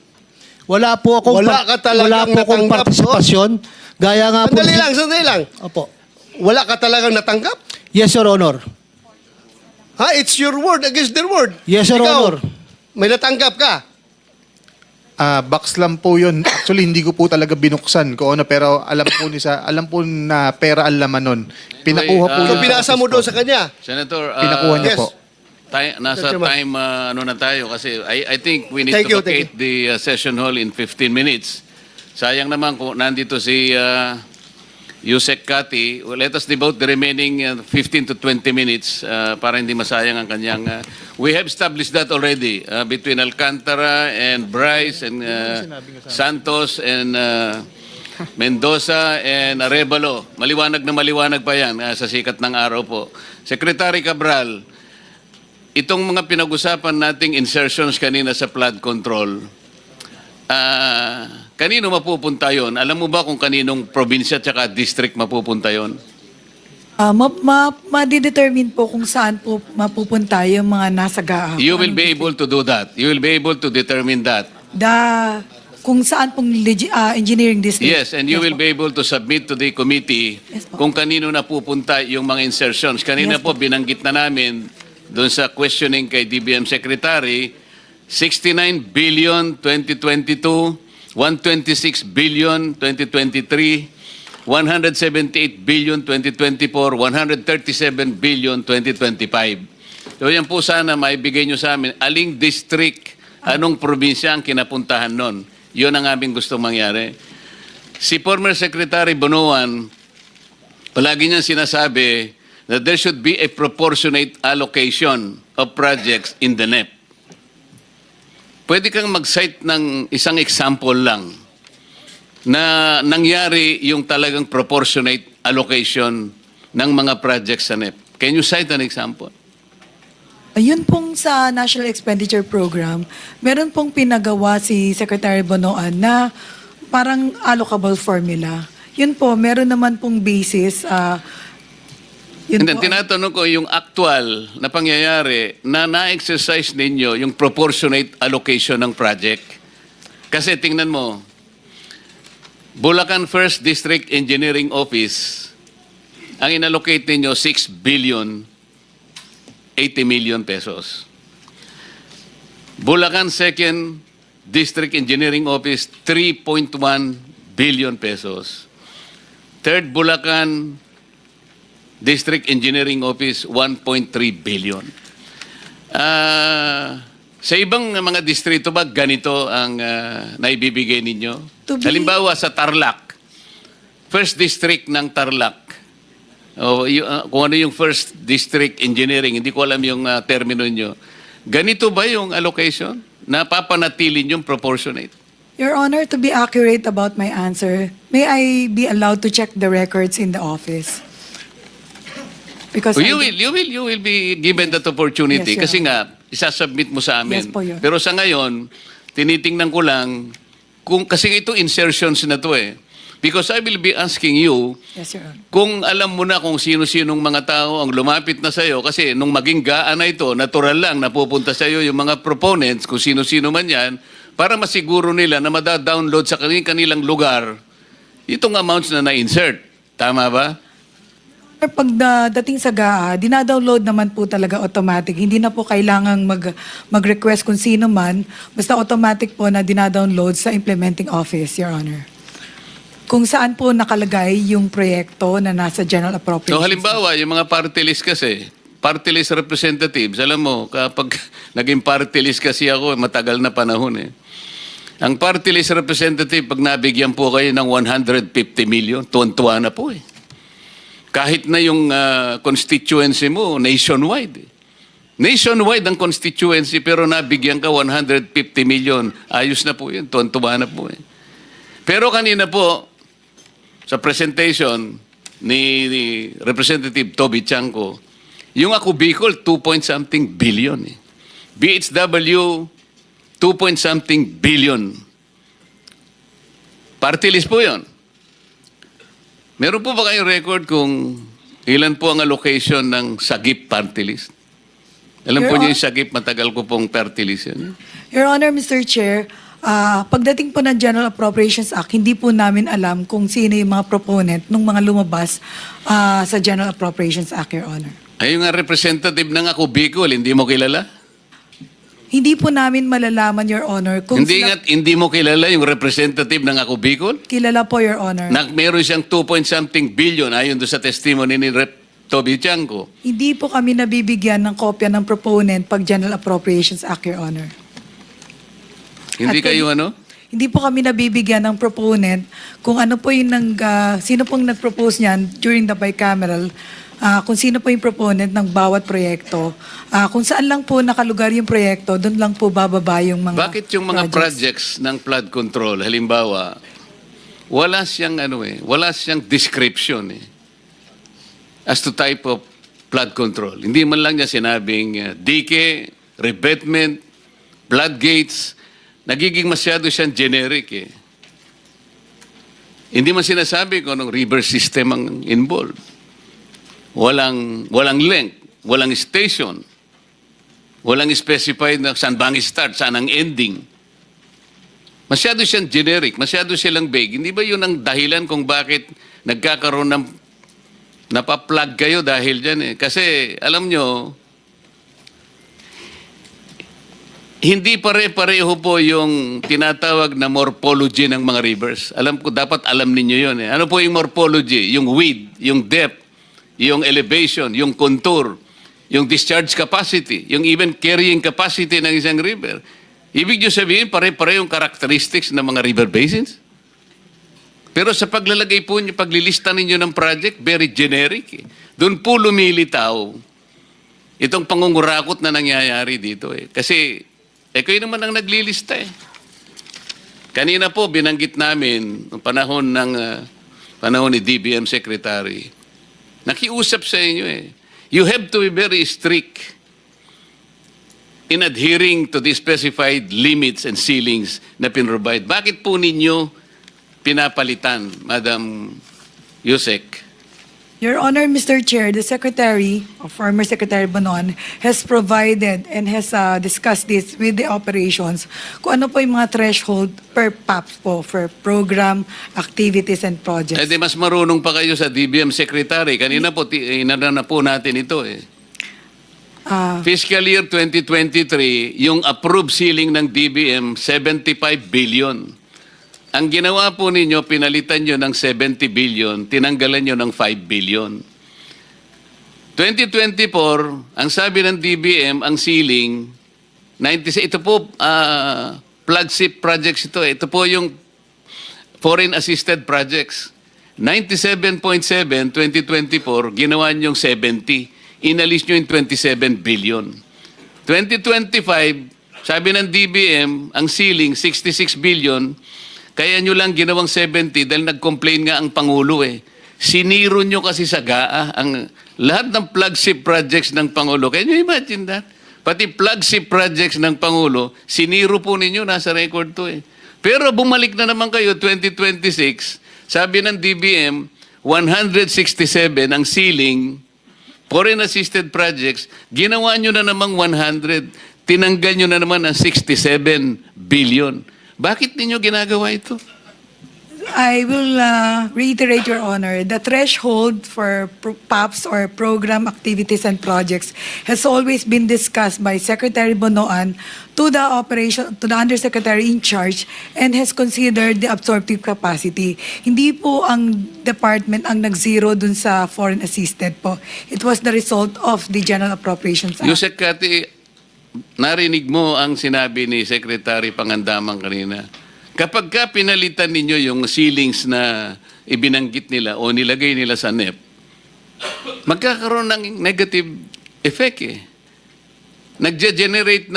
Wala po akong Wala ka talagang natanggap partisipasyon. Gaya nga po. sandali lang. Opo. Wala ka talagang natanggap? Yes, Your Honor. Ha? It's your word against their word. Yes, Your Ikaw, Honor. may natanggap ka? Box lang po yun. Actually, hindi ko po talaga binuksan ko, pero alam po na pera ang laman nun. Pinakuha po So, yun. pinasa mo doon sa kanya? Senator, Pinakuha niya Yes. po. nasa Mr. Chairman. time ano na tayo kasi I think we need Thank to you, thank vacate the session hall in 15 minutes. Sayang naman kung nandito si Yusek Kati. Well, let us devote the remaining 15 to 20 minutes para hindi masayang ang kanyang... we have established that already between Alcantara and Bryce and Santos and Mendoza and Arevalo. Maliwanag na maliwanag pa yan sa sikat ng araw po. Secretary Cabral, itong mga pinag-usapan nating insertions kanina sa flood control, kanino mapupunta yon? Alam mo ba kung kaninong probinsya at district mapupunta yon? Ma-determine po kung saan po mapupunta yung mga nasa GAA. You will be able to do that. You will be able to determine that. Kung saan pong engineering district. Yes, and you Yes will po. be able to submit to the committee Yes po. kung kanino napupunta yung mga insertions. Kanina Yes po binanggit na namin doon sa questioning kay DBM Secretary, 69 billion 2022, 126 billion 2023, 178 billion 2024, 137 billion 2025. So yan po sana maibigay nyo sa amin, aling district, anong probinsya ang kinapuntahan nun. Yun ang aming gustong mangyari. Si former Secretary Bonoan, palagi niyang sinasabi that there should be a proportionate allocation of projects in the NEP. Pwede kang mag-cite ng isang example lang na nangyari yung talagang proportionate allocation ng mga projects sa NEP. Can you cite an example? Ayun pong sa National Expenditure Program, meron pong pinagawa si Secretary Bonoan na parang allocable formula. Yun po, meron naman pong basis. Yun And then, po, tinatanong ko yung actual na pangyayari na na-exercise ninyo yung proportionate allocation ng project. Kasi tingnan mo, Bulacan First District Engineering Office, ang inallocate ninyo 6 billion 80 million pesos. Bulacan Second District Engineering Office, 3.1 billion pesos. Third Bulacan District Engineering Office, 1.3 billion. Sa ibang mga distrito ba, ganito ang naibibigay ninyo? To be- Halimbawa sa Tarlac, First District ng Tarlac, kung ano yung First District Engineering, hindi ko alam yung termino nyo. Ganito ba yung allocation? Napapanatilin yung proportionate? Your Honor, to be accurate about my answer, may I be allowed to check the records in the office? Because You will be given that opportunity Yes, Your kasi nga, isasubmit mo sa amin. Yes po, Your- Pero sa ngayon, tinitingnan ko lang, kasi ito insertions na to eh. Because I will be asking you, Yes, Your Honor. kung alam mo na kung sino-sinong mga tao ang lumapit na sa'yo, kasi nung maging gaan na ito, natural lang, napupunta sa'yo yung mga proponents, kung sino-sino man yan, para masiguro nila na madadownload sa kanilang lugar itong amounts na na-insert. Tama ba? Pag dating sa GAA, dinadownload naman po talaga automatic. Hindi na po kailangang mag-request kung sino man. Basta automatic po na dinadownload sa implementing office, Your Honor. Kung saan po nakalagay yung proyekto na nasa General Appropriations. So halimbawa, yung mga party list kasi, party list representatives, alam mo, kapag naging party list kasi ako, matagal na panahon eh. Ang party list representative, pag nabigyan po kayo ng 150 million, tuwan-tuwa na po eh. Kahit na yung constituency mo, nationwide. Nationwide ang constituency pero nabigyan ka 150 million. Ayos na po yun. Tuwan-tuwa na po. Pero kanina po, sa presentation ni Representative Toby Chanco, yung Ako Bicol, 2-point-something billion. BHW, 2-point-something billion. Party list po yun. Meron po ba kayong record kung ilan po ang allocation ng Sagip party list? Alam po niyo yung Sagip, matagal ko pong party list yun. Your Honor, Mr. Chair, pagdating po ng General Appropriations Act, hindi po namin alam kung sino yung mga proponent ng mga lumabas sa General Appropriations Act, Your Honor. Ay, yung nga representative ng Ako Bicol, hindi mo kilala? Hindi po namin malalaman, Your Honor, kung Hindi mo kilala yung representative ng Ako Bicol? kilala po, Your Honor. Na meron siyang 2-point-something billion ayon doon sa testimony ni Rep. Toby Chanco. Hindi po kami nabibigyan ng kopya ng proponent pag General Appropriations Act, Your Honor. Hindi At kayo ano? Hindi po kami nabibigyan ng proponent kung ano po yung sino pong nag-propose niyan during the bicameral, kung sino po yung proponent ng bawat proyekto. Kung saan lang po nakalugar yung proyekto, doon lang po bababa yung mga Bakit yung mga projects ng flood control, halimbawa, wala siyang wala siyang description as to type of flood control. Hindi man lang niya sinabing dike, revetment, floodgates. Nagiging masyado siyang generic Hindi man sinasabi kung anong river system ang involved. Walang length, walang station, walang specified na saan bang start, saan ang ending. Masyado siyang generic, masyado silang vague. Hindi ba yun ang dahilan kung bakit nagkakaroon ng napaplug kayo dahil dyan Kasi, alam nyo, hindi pare-pareho po yung tinatawag na morphology ng mga rivers. Alam ko, dapat alam ninyo yun Ano po yung morphology? Yung width, yung depth, yung elevation, yung contour, yung discharge capacity, yung even carrying capacity ng isang river. Ibig nyo sabihin, pare-pareho yung characteristics ng mga river basins? Pero sa paglalagay po niyo, paglilista ninyo ng project, very generic Doon po lumilitaw itong pangungurakot na nangyayari dito Kasi, kayo naman ang naglilista Kanina po, binanggit namin, noong panahon ni DBM Secretary, nakiusap sa inyo You have to be very strict in adhering to the specified limits and ceilings na pinrovide. Bakit po ninyo pinapalitan, Madam Yusek? Your Honor, Mr. Chair, the Secretary, or former Secretary Bonon, has provided and has discussed this with the operations kung ano po yung mga threshold per PAPS po for program, activities, and projects. Di mas marunong pa kayo sa DBM Secretary. Kanina po, inadana po natin ito Fiscal year 2023, yung approved ceiling ng DBM, 75 billion. Ang ginawa po ninyo, pinalitan nyo ng 70 billion, tinanggalan nyo ng 5 billion. 2024, ang sabi ng DBM, ang ceiling, 96, ito po, flagship projects ito. Ito po yung foreign assisted projects. 97.7, 2024, ginawa nyo yung 70. Inalis nyo yung 27 billion. 2025, sabi ng DBM, ang ceiling, 66 billion, kaya nyo lang ginawang 70 dahil nag-complain nga ang Pangulo Siniro nyo kasi sa GAA ang lahat ng flagship projects ng Pangulo. Can you imagine that? Pati flagship projects ng Pangulo, siniro po ninyo, nasa record to Pero bumalik na naman kayo, 2026, sabi ng DBM, 167 ang ceiling, foreign assisted projects, ginawa nyo na namang 100, tinanggal nyo na naman ang 67 billion. Bakit ninyo ginagawa ito? I will reiterate, Your Honor, the threshold for PAPs or program activities and projects has always been discussed by Secretary Bonoan to the Undersecretary in charge and has considered the absorptive capacity. Hindi po ang department ang nag-zero dun sa foreign assisted po. It was the result of the General Appropriations Act. Yusek Kati, narinig mo ang sinabi ni Secretary Pangandaman kanina. Kapag ka pinalitan ninyo yung ceilings na ibinanggit nila o nilagay nila sa NEP, magkakaroon ng negative effect eh. Nagge-generate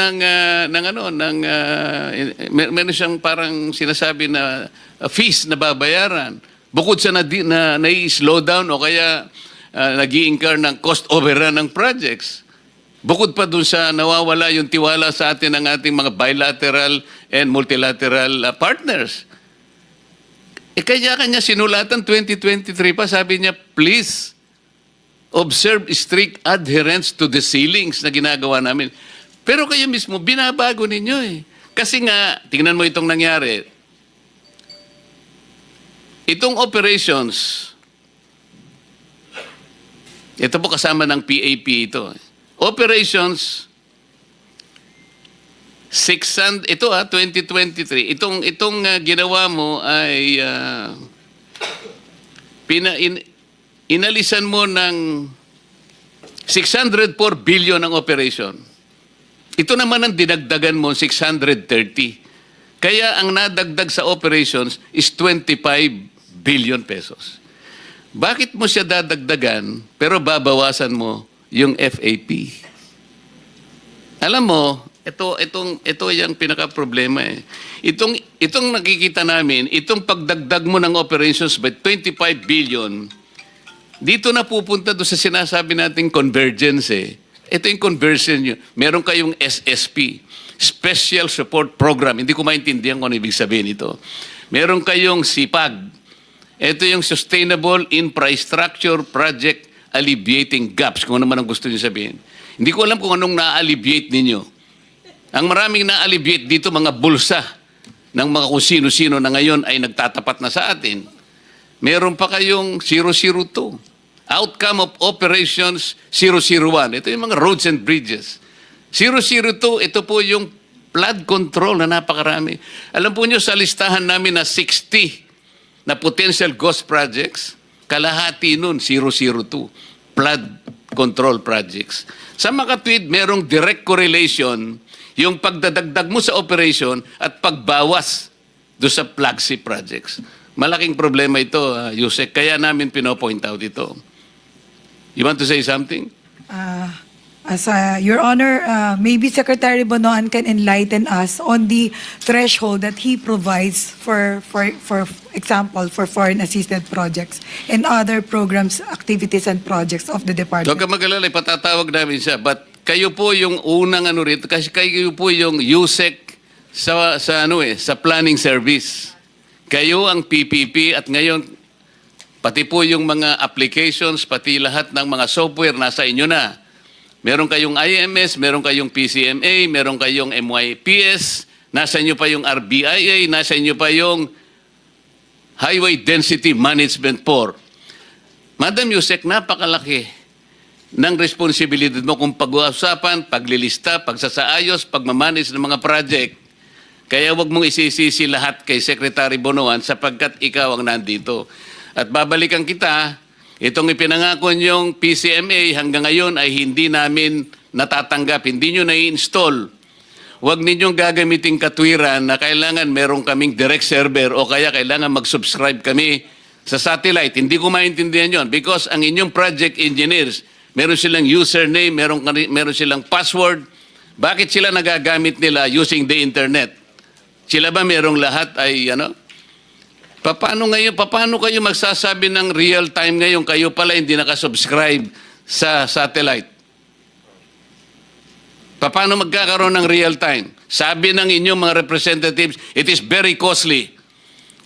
meron siyang parang sinasabi na fees na babayaran. Bukod sa nai-slow down o kaya nag-i-incur ng cost overrun ng projects. Bukod pa dun sa nawawala yung tiwala sa atin ng ating mga bilateral and multilateral partners. Kanya-kanya sinulatan 2023 pa, sabi niya, please observe strict adherence to the ceilings na ginagawa namin. Pero kayo mismo, binabago ninyo eh. Kasi nga, tingnan mo itong nangyari. Itong operations, ito po kasama ng PAP ito. Operations, 2023. Itong ginawa mo ay inalisan mo ng 604 billion ang operation. Ito naman ang dinagdagan mo, 630. Kaya ang nadagdag sa operations is 25 billion pesos. Bakit mo siya dadagdagan pero babawasan mo yung FAP? Alam mo, ito yung pinaka-problema eh. Itong nakikita namin, itong pagdagdag mo ng operations by 25 billion, dito na pupunta doon sa sinasabi nating convergence eh. Ito yung conversion nyo. Meron kayong SSP, Special Support Program. Hindi ko maintindihan kung ano ibig sabihin ito. Meron kayong SIPAG. Ito yung Sustainable Infrastructure Project Alleviating Gaps, kung ano man ang gusto nyo sabihin. Hindi ko alam kung anong na-alleviate ninyo. Ang maraming na-alleviate dito, mga bulsa ng mga kung sino-sino na ngayon ay nagtatapat na sa atin. Meron pa kayong 002. Outcome of Operations 001. Ito yung mga roads and bridges. 002, ito po yung flood control na napakarami. Alam po nyo, sa listahan namin na 60 na potential ghost projects, kalahati nun 002. Flood control projects. Sa Makatwid, merong direct correlation yung pagdadagdag mo sa operation at pagbawas do sa flagship projects. Malaking problema ito, Yusek. Kaya namin pinopoint out ito. You want to say something? Your Honor, maybe Secretary Bonoan can enlighten us on the threshold that he provides for example, for foreign assisted projects and other programs, activities, and projects of the department. Huwag ka mag-alala, patatawag namin siya. But kayo po yung unang rito, kasi kayo po yung USEC sa planning service. Kayo ang PPP at ngayon, pati po yung mga applications, pati lahat ng mga software nasa inyo na. Meron kayong IMS, meron kayong PCMA, meron kayong MYPS, nasa inyo pa yung RBIA, nasa inyo pa yung Highway Density Management 4. Madam Yusek, napakalaki ng responsibilidad mo kung pag-uusapan, paglilista, pagsasaayos, pagmamanage ng mga project. Kaya wag mong isisisi lahat kay Secretary Bonoan sapagkat ikaw ang nandito. At babalikan kita, itong ipinangako niyong PCMA hanggang ngayon ay hindi namin natatanggap, hindi nyo na-install. Huwag ninyong gagamitin katwiran na kailangan meron kaming direct server o kaya kailangan mag-subscribe kami sa satellite. Hindi ko maintindihan yon because ang inyong project engineers, meron silang username, meron silang password. Bakit sila nagagamit nila using the internet? Sila ba merong lahat ay Paano kayo magsasabi ng real time ngayon? Kayo pala hindi nakasubscribe sa satellite. Paano magkakaroon ng real time? Sabi ng inyong mga representatives, it is very costly.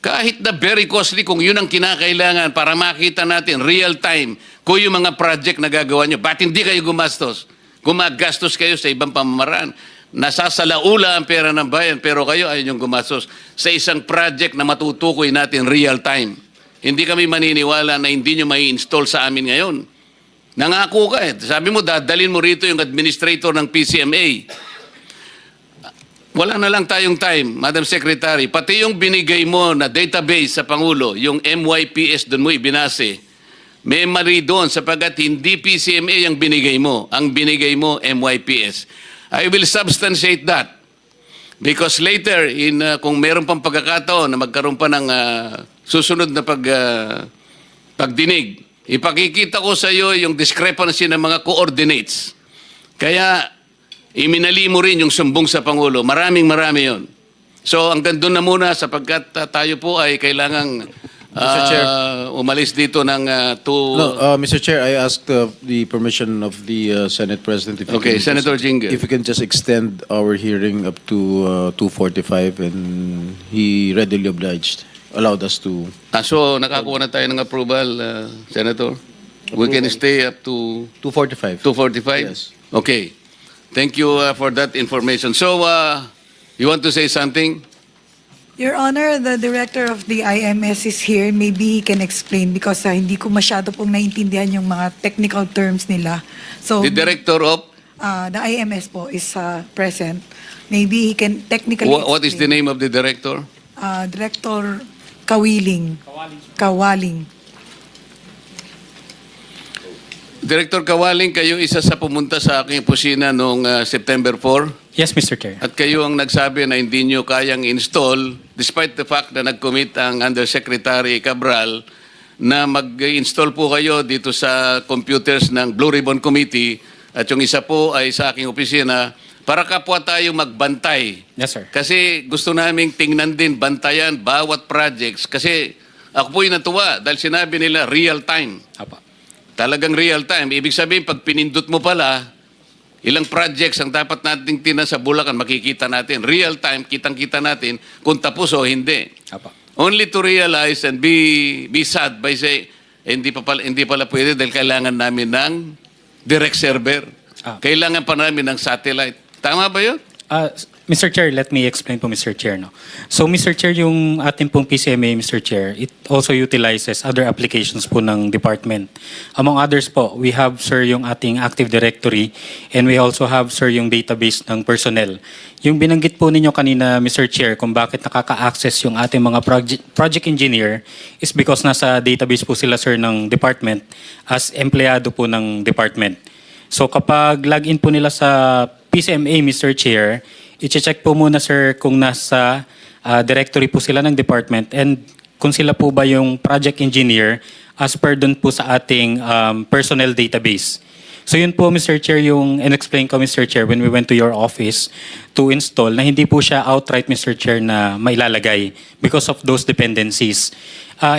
Kahit na very costly, kung yun ang kinakailangan para makita natin real time kung yung mga project na gagawa nyo, ba't hindi kayo gumastos? Gumagastos kayo sa ibang pamamaraan. Nasasalaula ang pera ng bayan pero kayo ay yung gumastos sa isang project na matutukoy natin real time. Hindi kami maniniwala na hindi nyo mai-install sa amin ngayon. Nangako ka eh. Sabi mo, dadalhin mo rito yung administrator ng PCMA. Wala na lang tayong time, Madam Secretary. Pati yung binigay mo na database sa Pangulo, yung MYPS, doon mo ibinase. May mali doon sapagkat hindi PCMA ang binigay mo. Ang binigay mo, MYPS. I will substantiate that. Because later, kung meron pang pagkakataon na magkaroon pa ng susunod na pagdinig, ipakikita ko sa iyo yung discrepancy ng mga coordinates. Kaya, iminali mo rin yung sumbong sa Pangulo. Marami yon. So, hanggang doon na muna sapagkat tayo po ay kailangang umalis dito ng Mr. Chair, I asked the permission of the Senate President. If Okay, Senator Jinggoy. If we can just extend our hearing up to 2:45, and he readily obliged, allowed us to. So, nakakuha na tayo ng approval, Senator? We can stay up to 2:45. 2:45? Yes. Okay. Thank you for that information. So, you want to say something? Your Honor, the director of the IMS is here. Maybe he can explain because hindi ko masyado pong naintindihan yung mga technical terms nila. So, The director of, the IMS po is present. Maybe he can technically what is the name of the director? Director Kawiling. Kawaling. Director Kawaling, kayo isa sa pumunta sa aking opisina noong September 4. Yes, Mr. Chair. At kayo ang nagsabi na hindi nyo kayang install despite the fact na nag-commit ang Undersecretary Cabral na mag-install po kayo dito sa computers ng Blue Ribbon Committee at yung isa po ay sa aking opisina para kapwa tayo magbantay. Yes, sir. Kasi gusto naming tingnan din, bantayan bawat projects. Kasi ako po'y natuwa dahil sinabi nila real time. Apa. Talagang real time. Ibig sabihin, pag pinindot mo pala, ilang projects ang dapat nating tinan sa Bulacan, makikita natin. Real time, kitang-kita natin kung tapos o hindi. Apa. Only to realize and be sad by say, hindi pala pwede dahil kailangan namin ng direct server. Kailangan pa namin ng satellite. Tama ba yun? Mr. Chair, let me explain po, Mr. Chair. No? So, Mr. Chair, yung ating pong PCMA, Mr. Chair, it also utilizes other applications po ng department. Among others po, we have, sir, yung ating Active Directory, and we also have, sir, yung database ng personnel. Yung binanggit po ninyo kanina, Mr. Chair, kung bakit nakaka-access yung ating mga project engineer is because nasa database po sila, sir, ng department as empleyado po ng department. So, kapag login po nila sa PCMA, Mr. Chair, i-check po muna, sir, kung nasa directory po sila ng department and kung sila po ba yung project engineer as per dun po sa ating personnel database. So yun po, Mr. Chair, yung in-explain ko, Mr. Chair, when we went to your office to install, na hindi po siya outright, Mr. Chair, na mailalagay because of those dependencies.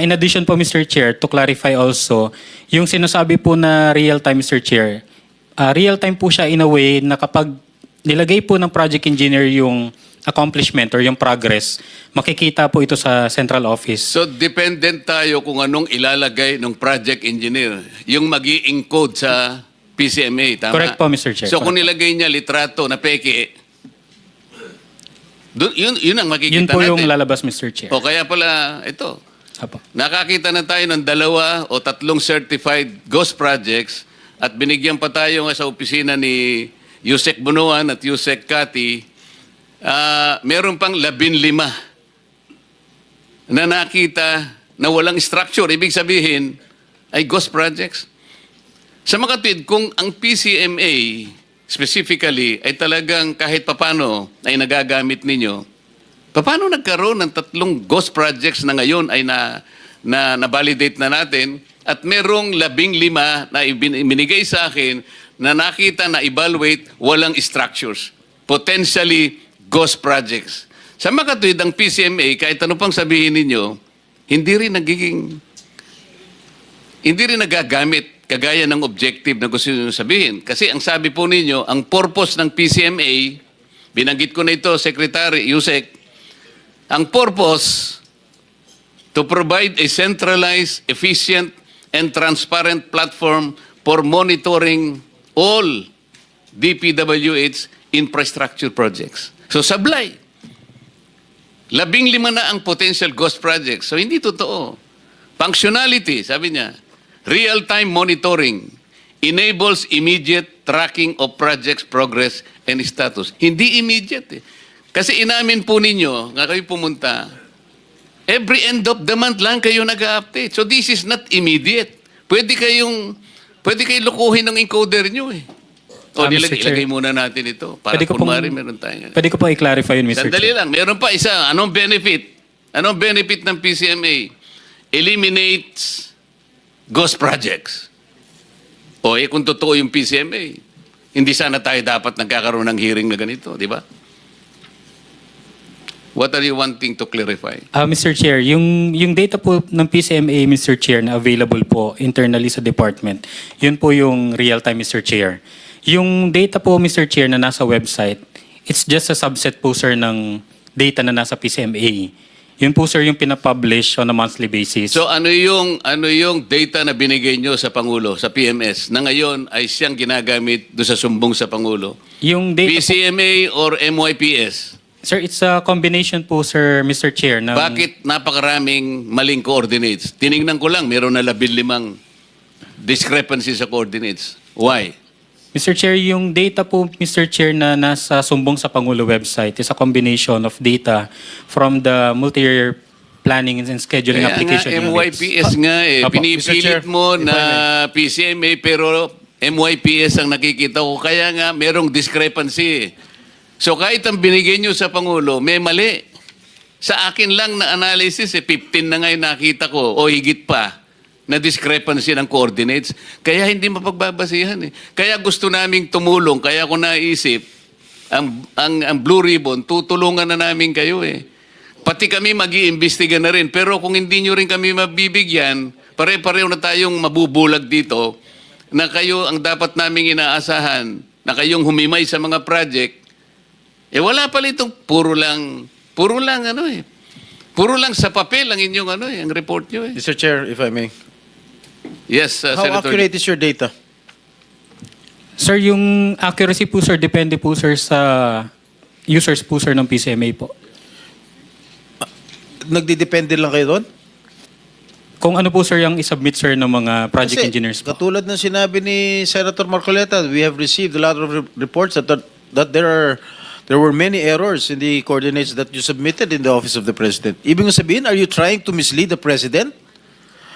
In addition po, Mr. Chair, to clarify also, yung sinasabi po na real-time, Mr. Chair, real-time po siya in a way na kapag nilagay po ng project engineer yung accomplishment or yung progress, makikita po ito sa central office. So, dependent tayo kung anong ilalagay ng project engineer. Yung mag-i-encode sa PCMA, tama? Correct po, Mr. Chair. So, kung nilagay niya litrato na peke, yun ang makikita Yun po natin. yung lalabas, Mr. Chair. O kaya pala, ito. Apo. Nakakita na tayo ng 2 o 3 certified ghost projects at binigyan pa tayo nga sa opisina ni Yusek Bunuan at Yusek Kati, meron pang 15 na nakita na walang structure. Ibig sabihin ay ghost projects. Sa makatwid, kung ang PCMA specifically ay talagang kahit papano ay nagagamit ninyo, paano nagkaroon ng 3 ghost projects na ngayon ay na-validate na natin at merong 15 na ibinigay sa akin na nakita na evaluate walang structures. Potentially ghost projects. Sa makatwid, ang PCMA, kahit ano pang sabihin ninyo, hindi rin nagagamit kagaya ng objective na gusto nyo sabihin. Kasi ang sabi po ninyo, ang purpose ng PCMA, binanggit ko na ito, Secretary Yusek, ang purpose to provide a centralized, efficient, and transparent platform for monitoring all DPWH infrastructure projects. So, sablay. 15 na ang potential ghost projects. So, hindi totoo. Functionality, sabi niya, real-time monitoring enables immediate tracking of projects' progress and status. Hindi immediate eh. Kasi inamin po ninyo, nga kayo pumunta, every end of the month lang kayo nag-update. So, this is not immediate. Pwede kayo lukuhin ng encoder nyo eh. O, Mr. Chair, ilagay muna natin ito. Para pwede ko kunwari pong- meron tayo. Pwede ko po i-clarify yun, Mr. Sandali Chair. lang. Meron pa isa. Anong benefit? Anong benefit ng PCMA? Eliminates ghost projects. O kung totoo yung PCMA, hindi sana tayo dapat nagkakaroon ng hearing na ganito, di ba? What are you wanting to clarify? Mr. Chair, yung data po ng PCMA, Mr. Chair, na available po internally sa department, yun po yung real-time, Mr. Chair. Yung data po, Mr. Chair, na nasa website, it's just a subset po, sir, ng data na nasa PCMA. Yun po, sir, yung pinapublish on a monthly basis. So ano yung data na binigay nyo sa Pangulo, sa PMS, na ngayon ay siyang ginagamit do sa sumbong sa Pangulo? Yung data po, PCMA or MYPS? sir, it's a combination po, sir, Mr. Chair. Ng, Bakit napakaraming maling coordinates? Tiningnan ko lang, meron na 15 discrepancy sa coordinates. Why? Mr. Chair, yung data po, Mr. Chair, na nasa sumbong sa Pangulo website is a combination of data from the multi-year planning and scheduling Kaya application nga, units. MYPS nga eh. Apo, Mr. Chair, Pinipilit mo if I na PCMA pero MYPS ang nakikita ko. Kaya nga, merong discrepancy eh. So kahit ang binigay nyo sa Pangulo, may mali. Sa akin lang na analysis, 15 na nga yung nakita ko o higit pa na discrepancy ng coordinates. Kaya hindi mapagbabasihan eh. Kaya gusto naming tumulong, kaya ko naisip, ang Blue Ribbon, tutulungan na namin kayo eh. Pati kami mag-iimbestiga na rin. Pero kung hindi nyo rin kami mabibigyan, pare-pareho na tayong mabubulag dito na kayo ang dapat naming inaasahan, na kayong humimay sa mga project. Eh wala pala itong puro lang ano eh. Puro lang sa papel ang inyong ano eh, ang report nyo eh. Mr. Chair, if I may. Yes, How Senator. accurate is your data? Sir, yung accuracy po, sir, depende po, sir, sa users po, sir, ng PCMA po. Nagdidepende lang kayo doon? Kung ano po, sir, yung isubmit, sir, ng mga project Kasi, engineers po. katulad ng sinabi ni Senator Marcoleta, we have received a lot of reports that there were many errors in the coordinates that you submitted in the Office of the President. Ibig sabihin, are you trying to mislead the President?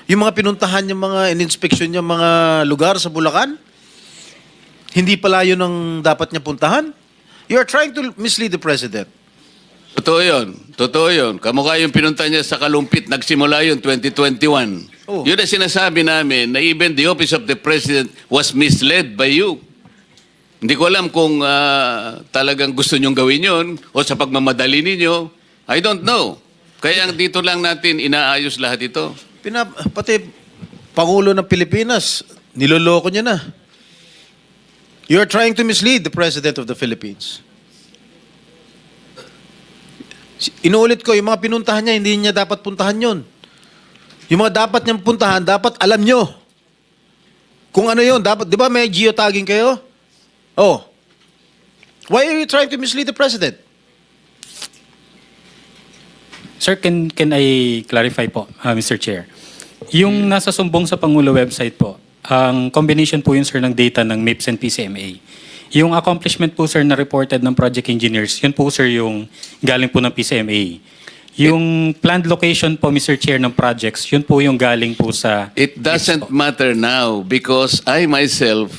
Yung mga pinuntahan yung mga in-inspection yung mga lugar sa Bulacan, hindi pala yun ang dapat niya puntahan? You are trying to mislead the President. Totoo yun. Totoo yun. Kamukha yung pinunta niya sa Kalumpit, nagsimula yun 2021. Oh. Yun ang sinasabi namin na even the Office of the President was misled by you. Hindi ko alam kung talagang gusto nyong gawin yun o sa pagmamadali ninyo. I don't know. Kaya dito lang natin inaayos lahat ito. Pati Pangulo ng Pilipinas, niloloko niya na. You are trying to mislead the President of the Philippines. Inuulit ko, yung mga pinuntahan niya, hindi niya dapat puntahan yun. Yung mga dapat niyang puntahan, dapat alam nyo. Kung ano yun, dapat, di ba may geotagging kayo? Oh. Why are you trying to mislead the President? Sir, can I clarify po, Mr. Chair? Yung nasa sumbong sa Pangulo website po, ang combination po yun, sir, ng data ng MIPS and PCMA. Yung accomplishment po, sir, na reported ng project engineers, yun po, sir, yung galing po ng PCMA. Yung planned location po, Mr. Chair, ng projects, yun po yung galing po sa... It doesn't matter now because I myself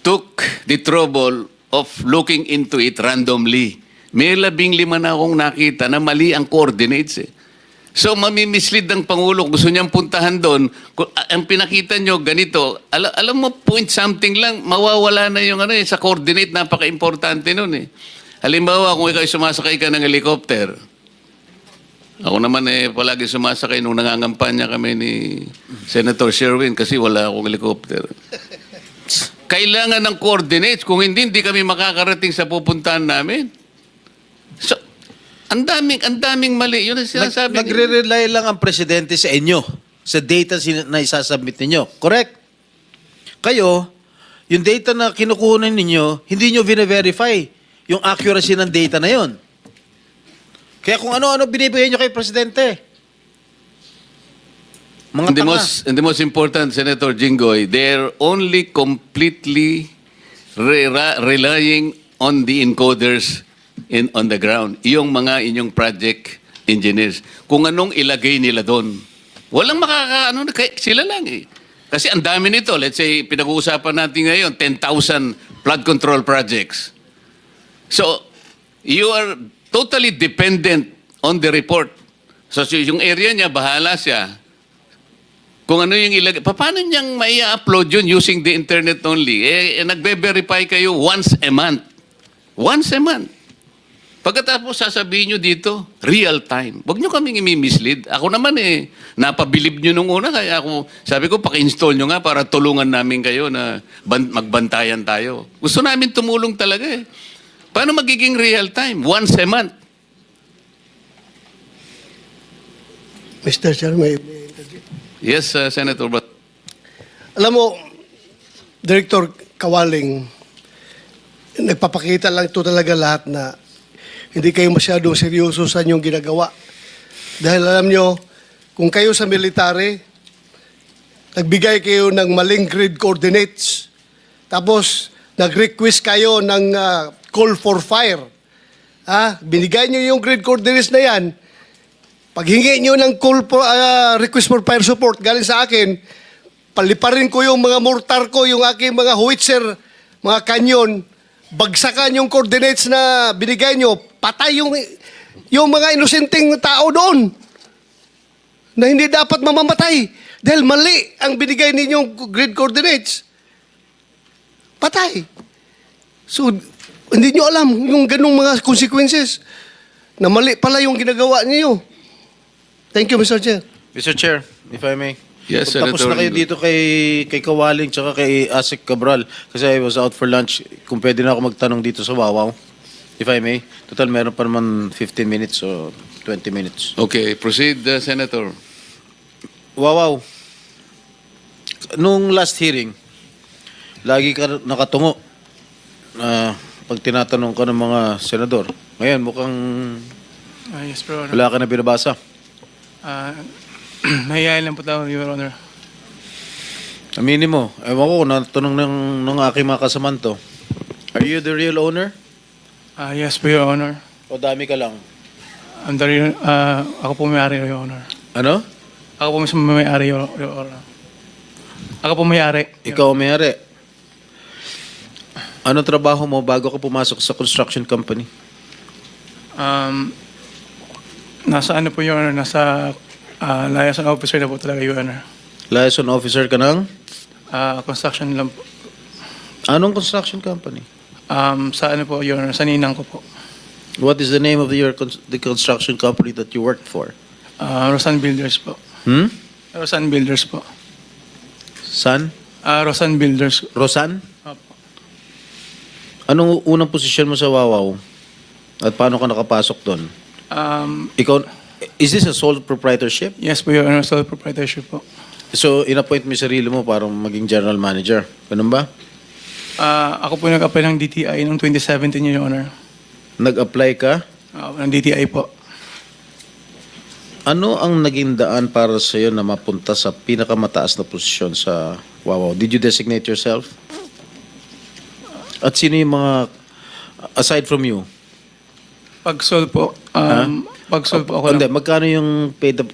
took the trouble of looking into it randomly. May 15 na akong nakita na mali ang coordinates eh. So mamimislead ng Pangulo, gusto niyang puntahan doon. Ang pinakita niyo ganito, alam mo, point something lang, mawawala na yung ano eh, sa coordinate, napaka-importante nun eh. Halimbawa, kung ikaw sumasakay ka ng helicopter, ako naman eh, palagi sumasakay nung nangangampanya kami ni Senator Sherwin kasi wala akong helicopter. Kailangan ng coordinates, kung hindi kami makakarating sa pupuntahan namin. So, ang daming mali. Yun ang sinasabi. Nagre-rely lang ang Presidente sa inyo, sa data na isasubmit ninyo. Correct? Kayo, yung data na kinukunan ninyo, hindi nyo vina-verify yung accuracy ng data na yon. Kaya kung ano-ano binibigay nyo kay Presidente. Mga tanga. And the most important, Senator Jinggoy, they're only completely relying on the encoders on the ground. Yung mga inyong project engineers. Kung anong ilagay nila doon. Walang sila lang eh. Kasi ang dami nito. Let's say, pinag-uusapan natin ngayon, 10,000 flood control projects. So, you are totally dependent on the report. So yung area niya, bahala siya. kung ano yung ilagay. Paano niyang mai-upload yun using the internet only? Nagbe-verify kayo once a month. Once a month. Pagkatapos sasabihin nyo dito, real time. Huwag nyo kaming imi-mislead. Ako naman napabilib nyo nung una. Kaya ako, sabi ko, paki-install nyo nga para tulungan namin kayo na magbantayan tayo. Gusto namin tumulong talaga eh. Paano magiging real time? Once a month. Mr. Chair, may Yes, Senator. But alam mo, Director Kawaling, nagpapakita lang ito talaga lahat na hindi kayo masyadong seryoso sa inyong ginagawa. Dahil alam nyo, kung kayo sa military, nagbigay kayo ng maling grid coordinates, tapos nag-request kayo ng call for fire. Binigay nyo yung grid coordinates na yan, paghingi nyo ng request for fire support galing sa akin, paliparin ko yung mga mortar ko, yung aking mga howitzer, mga kanyon, bagsakan yung coordinates na binigay nyo, patay yung mga inosenteng tao doon na hindi dapat mamamatay dahil mali ang binigay ninyong grid coordinates. Patay. So, hindi nyo alam yung ganung mga consequences na mali pala yung ginagawa niyo. Thank you, Mr. Chair. Mr. Chair, if I may. Yes, Tapos Senator. na kayo dito kay Kawaling tsaka kay Asik Cabral kasi I was out for lunch. Kung pwede na ako magtanong dito sa Wawaw, if I may. Total, meron pa naman 15 minutes o 20 minutes. okay, proceed, Senator. Wawaw, nung last hearing, lagi ka nakatungo pag tinatanong ka ng mga senador. Ngayon, mukhang Yes, Your Honor. wala ka na binabasa. Mahihayin lang po tayo, Your Honor. Aminin mo, ewan ko kung natanong ng aking mga kasamanto. Are you the real owner? Yes po, Your Honor. O dami ka lang? Ako po may-ari, Your Honor. Ano? Ako po mismo may-ari, Your Honor. Ako po may-ari. Ikaw ang may-ari. Ano trabaho mo bago ka pumasok sa construction company? Nasa ano po, Your Honor? Nasa liaison officer na po talaga, Your Honor. Liaison officer ka ng? Construction lang po. Anong construction company? Sa ano po, Your Honor? Sa ninang ko po. What is the name of the construction company that you worked for? Rosan Builders po. Rosan Builders po. San? Rosan Builders. Rosan? Opo. Anong unang posisyon mo sa Wawaw? At paano ka nakapasok doon? Ikaw, is this a sole proprietorship? Yes po, Your Honor. Sole proprietorship po. So, in-appoint mo yung sarili mo para maging general manager. Ganun ba? Ako po nag-apply ng DTI noong 2017, Your Honor. Nag-apply ka? Ng DTI po. Ano ang naging daan para sa iyo na mapunta sa pinakamataas na posisyon sa Wawaw? Did you designate yourself? At sino yung mga, aside from you? Pag-sol po. Pag-sol po ako Hindi, lang. magkano yung paid up,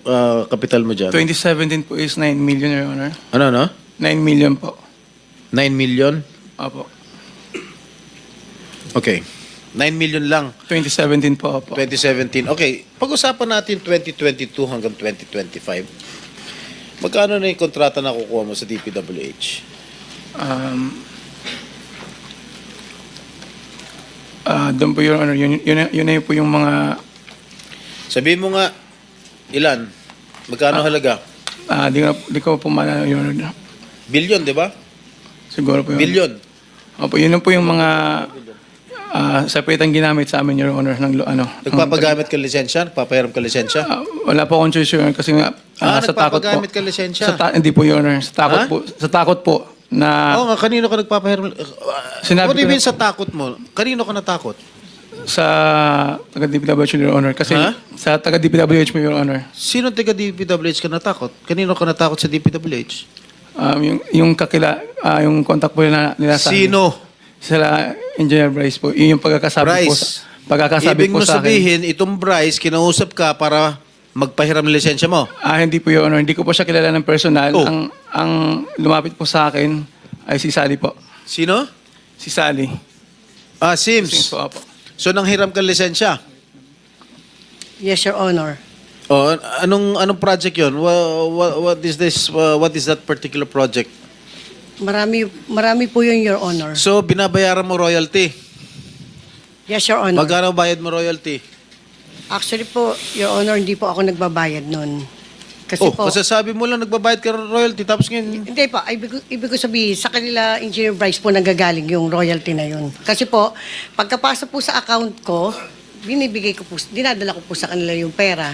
capital mo dyan? 2017 po is 9 million, Your Honor. Ano, no? 9 million po. 9 million? Opo. Okay. 9 million lang. 2017 po, opo. 2017. Okay, pag-usapan natin 2022 hanggang 2025. Magkano na yung kontrata na kukuha mo sa DPWH? Doon po, Your Honor. Yun na po yung mga... Sabihin mo nga, ilan? Magkano halaga? Di ko po maalala, Your Honor. Billion, di ba? Siguro po, Your Honor. Billion. Opo, yun na po yung mga... separate ang ginamit sa amin, Your Honor. Nagpapagamit ka lisensya? Nagpapahiram ka lisensya? Wala po akong choice, Your Honor, kasi nga sa takot po. nagpapagamit ka lisensya? Hindi po, Your Honor. Sa takot Ha? po. Sa takot po na Oo nga, kanino ka nagpapahiram? Sinabi What do you ko mean sa takot mo? Kanino ka natakot? sa taga-DPWH, Your Honor. Kasi Ha? sa taga-DPWH mo, Your Honor. Sino taga DPWH ka natakot? Kanino ka natakot sa DPWH? Yung contact po nila sa Sino? Sila Engineer Bryce po. Yun yung pagkakasabi Bryce. Pagkakasabi Ibig po mo sa akin. sabihin, itong Bryce, kinausap ka para magpahiram ng lisensya mo? Hindi po, Your Honor. Hindi ko po siya kilala ng personal. Oh. Ang lumapit po sa akin ay si Sally po. Sino? Si Sally. Sims. Sims po, apo. So, nanghiram ka ng lisensya? Yes, Your Honor. Oh, anong project 'yon? What is this? What is that particular project? Marami po yun, Your Honor. So binabayaran mo royalty. Yes, Your Honor. Magkano bayad mo royalty? Actually po, Your Honor, hindi po ako nagbabayad nun. Kasi po, masasabi mo lang nagbabayad ka ng royalty tapos ngayon hindi po, ibig ko sabihin, sa kanila, Engineer Bryce po nanggagaling yung royalty na yun. Kasi po, pagkapasok po sa account ko, dinadala ko po sa kanila yung pera.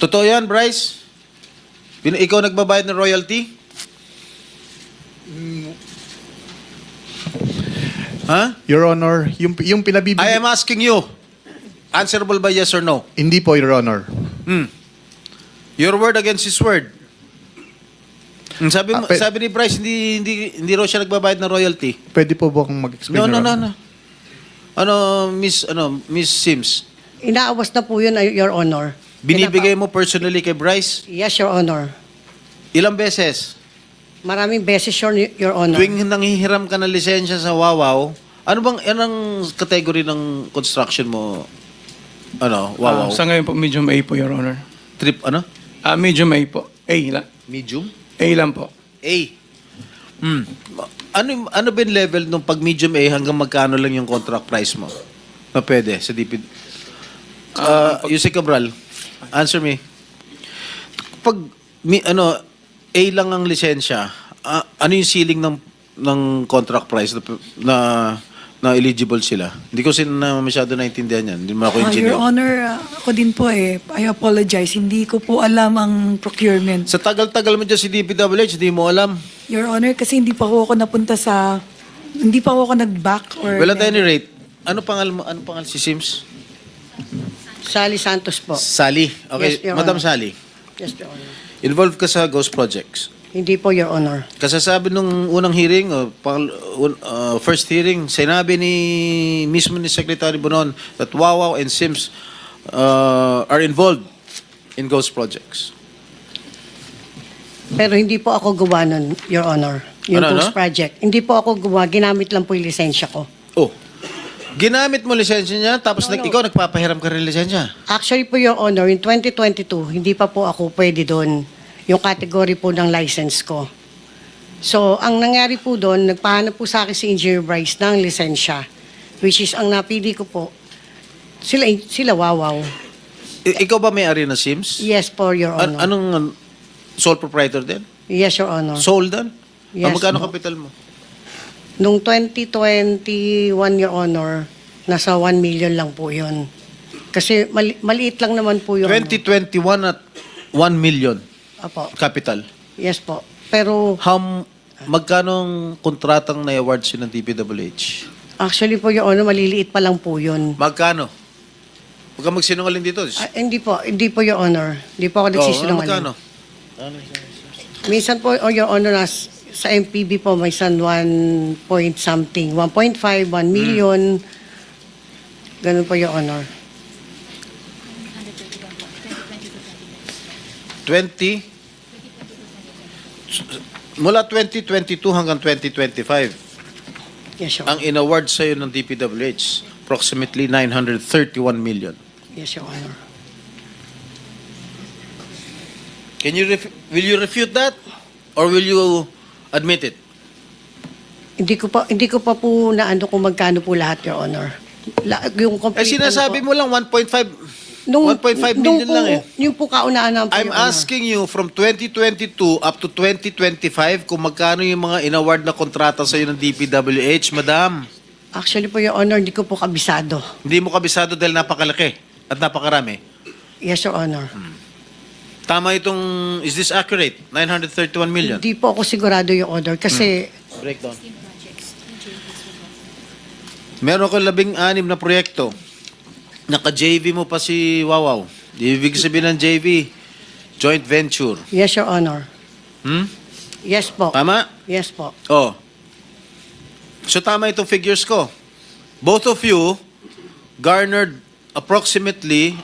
Totoo 'yan, Bryce? Ikaw nagbabayad ng royalty? Ha? Your Honor, yung pinabibigay... I am asking you. Answerable by yes or no? Hindi po, Your Honor. Your word against his word. Sabi ni Bryce, hindi raw siya nagbabayad ng royalty. Pwede po ba akong mag-explain, No. Your Honor? Miss Sims, Inaawas na po yun, Your Honor. binibigay mo personally kay Bryce? Yes, Your Honor. Ilang beses? Maraming beses, Your Honor. Tuwing nanghihiram ka ng lisensya sa Wawaw, anong category ng construction mo? Wawaw? Sa ngayon po, medium A po, Your Honor. Medium Medium A po. A lang. Medium? A lang po. A. Ano ba yung level nung pag medium A hanggang magkano lang yung contract price mo? Na pwede sa DP. Yusek Cabral, answer me. Pag A lang ang lisensya, ano yung ceiling ng contract price na eligible sila? Hindi ko masyado naintindihan yan. Hindi mo ako engineer. Your Honor, ako din po I apologize. Hindi ko po alam ang procurement. Sa tagal-tagal mo dyan si DPWH, hindi mo alam. Your Honor, kasi hindi pa ako napunta sa... Hindi pa ako nag-back or... Well, at any rate, ano pangal si Sims? Sally Santos po. Sally. Okay, Yes, Your Madam Honor. Sally. Yes, Your Honor. Involved ka sa ghost projects. Hindi po, Your Honor. Kasasabi nung unang hearing, first hearing, sinabi mismo ni Secretary Bonon that Wawaw and Sims are involved in ghost projects. Pero hindi po ako gawa nun, Your Honor. Yung Ano? project. Hindi po ako gawa. Ginamit lang po yung lisensya ko. Oh, ginamit mo lisensya niya, tapos ikaw nagpapahiram ka rin lisensya. Actually po, Your Honor, in 2022, hindi pa po ako pwede doon yung category po ng license ko. So, ang nangyari po doon, nagpahanap po sa akin si Engineer Bryce ng lisensya, which is ang napili ko po, sila Wawaw. Ikaw ba may-ari na Sims? Yes po, Your Honor. Anong sole proprietor din? Yes, Your Honor. Sole din? Yes, Magkano po. kapital mo? Nung 2021, Your Honor, nasa 1 million lang po yun. Kasi maliit lang naman po yung... 2021 at 1 million Apo. capital. Yes po. Pero Magkano kontratang na-award siya ng DPWH? actually po, Your Honor, maliliit pa lang po yun. Magkano? Huwag ka magsinungaling dito. Hindi po, Your Honor. Hindi po ako nagsisinungaling. Magkano? Minsan po, Your Honor, sa MPB po, may 1 point something, 1.5, 1 million. Ganun po, Your Honor. 20? Mula 2022 hanggang 2025, Yes, Your ang Honor. in-award sa'yo ng DPWH, approximately 931 million. Yes, Your Honor. Will you refute that? Or will you admit it? Hindi ko pa po naano kung magkano po lahat, Your Honor. Yung complete Sinasabi ano po. mo lang 1.5 Nung 1.5 million po, lang eh. Yung po kaunaan po, I'm Your Honor. asking you from 2022 up to 2025 kung magkano yung mga in-award na kontrata sa'yo ng DPWH, madam. Actually po, Your Honor, hindi ko po kabisado. Hindi mo kabisado dahil napakalaki at napakarami. Yes, Your Honor. Tama itong, is this accurate? 931 million? Hindi po ako sigurado, Your Honor, kasi Breakdown. Meron ko 16 na proyekto. Naka-JV mo pa si Wawaw. Ibig sabihin ng JV, joint venture. yes, Your Honor. Hmm? Yes po. Tama? Yes po. Oh. So tama itong figures ko. Both of you garnered approximately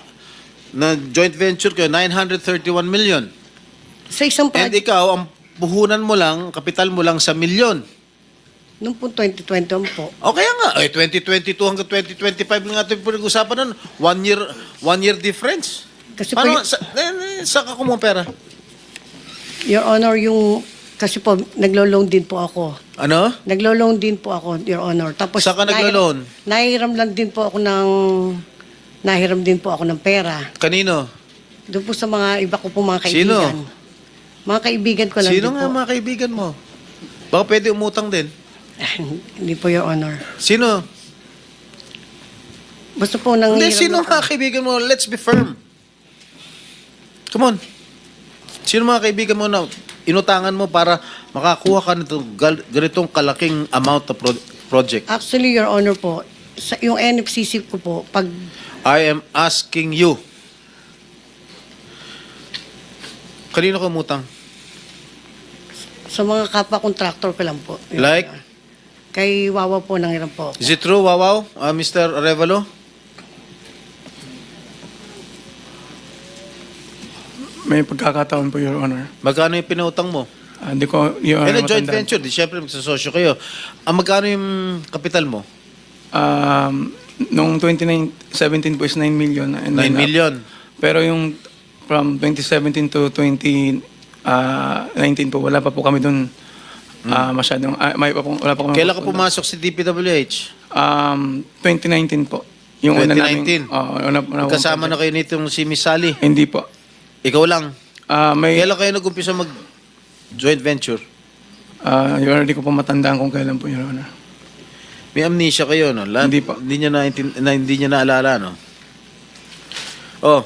na joint venture ko 931 million. Sa isang And project, ikaw, ang puhunan mo lang, kapital mo lang sa milyon. nung po 2021 po, O kaya nga, 2022 hanggang 2025 lang natin pinag-usapan nun. One year difference. Kasi po, Paano, saan ka kumuha pera? Your Honor, kasi po, naglo-loan din po ako. Ano? Naglo-loan din po ako, Your Honor. Tapos, Saan ka naglo-loan? Nahiram din po ako ng pera. Kanino? Doon po sa mga iba ko po mga Sino? kaibigan. Mga kaibigan ko lang Sino din nga po. mga kaibigan mo? Baka pwede umutang din. Hindi po, Your Honor. Sino? Basta po nang Hindi, sino mga kaibigan mo? Let's be firm. Come on. Sino mga kaibigan mo na inutangan mo para makakuha ka nito ganitong kalaking amount of project? Actually, Your Honor po, yung NFCC ko po, pag I am asking you. Kanino ka umutang? sa mga kapwa-contractor ko lang po. Your Like? Honor. Kay Wawa po nanghiram po. Is it true, Wawaw? Mr. Arevalo? May pagkakataon po, Your Honor. Magkano yung pinautang mo? Hindi ko, Your Honor, And a joint matandaan. venture, di syempre magsasosyo kayo. Magkano yung kapital mo? Noong 2017 po is 9 million. And 9 then, million. Pero yung from 2017 to 2019 po, wala pa po kami doon masyadong, wala pa kami. Kailan ka pumasok sa DPWH? 2019 po. Yung 2019? una naming, Kasama na kayo nitong si Miss Sally? Hindi po. Ikaw lang? May, Kailan kayo nag-umpisa mag-joint venture? Your Honor, hindi ko po matandaan kung kailan po, Your Honor. May amnesia kayo, no? Hindi po. Hindi niya naalala, no? Oh,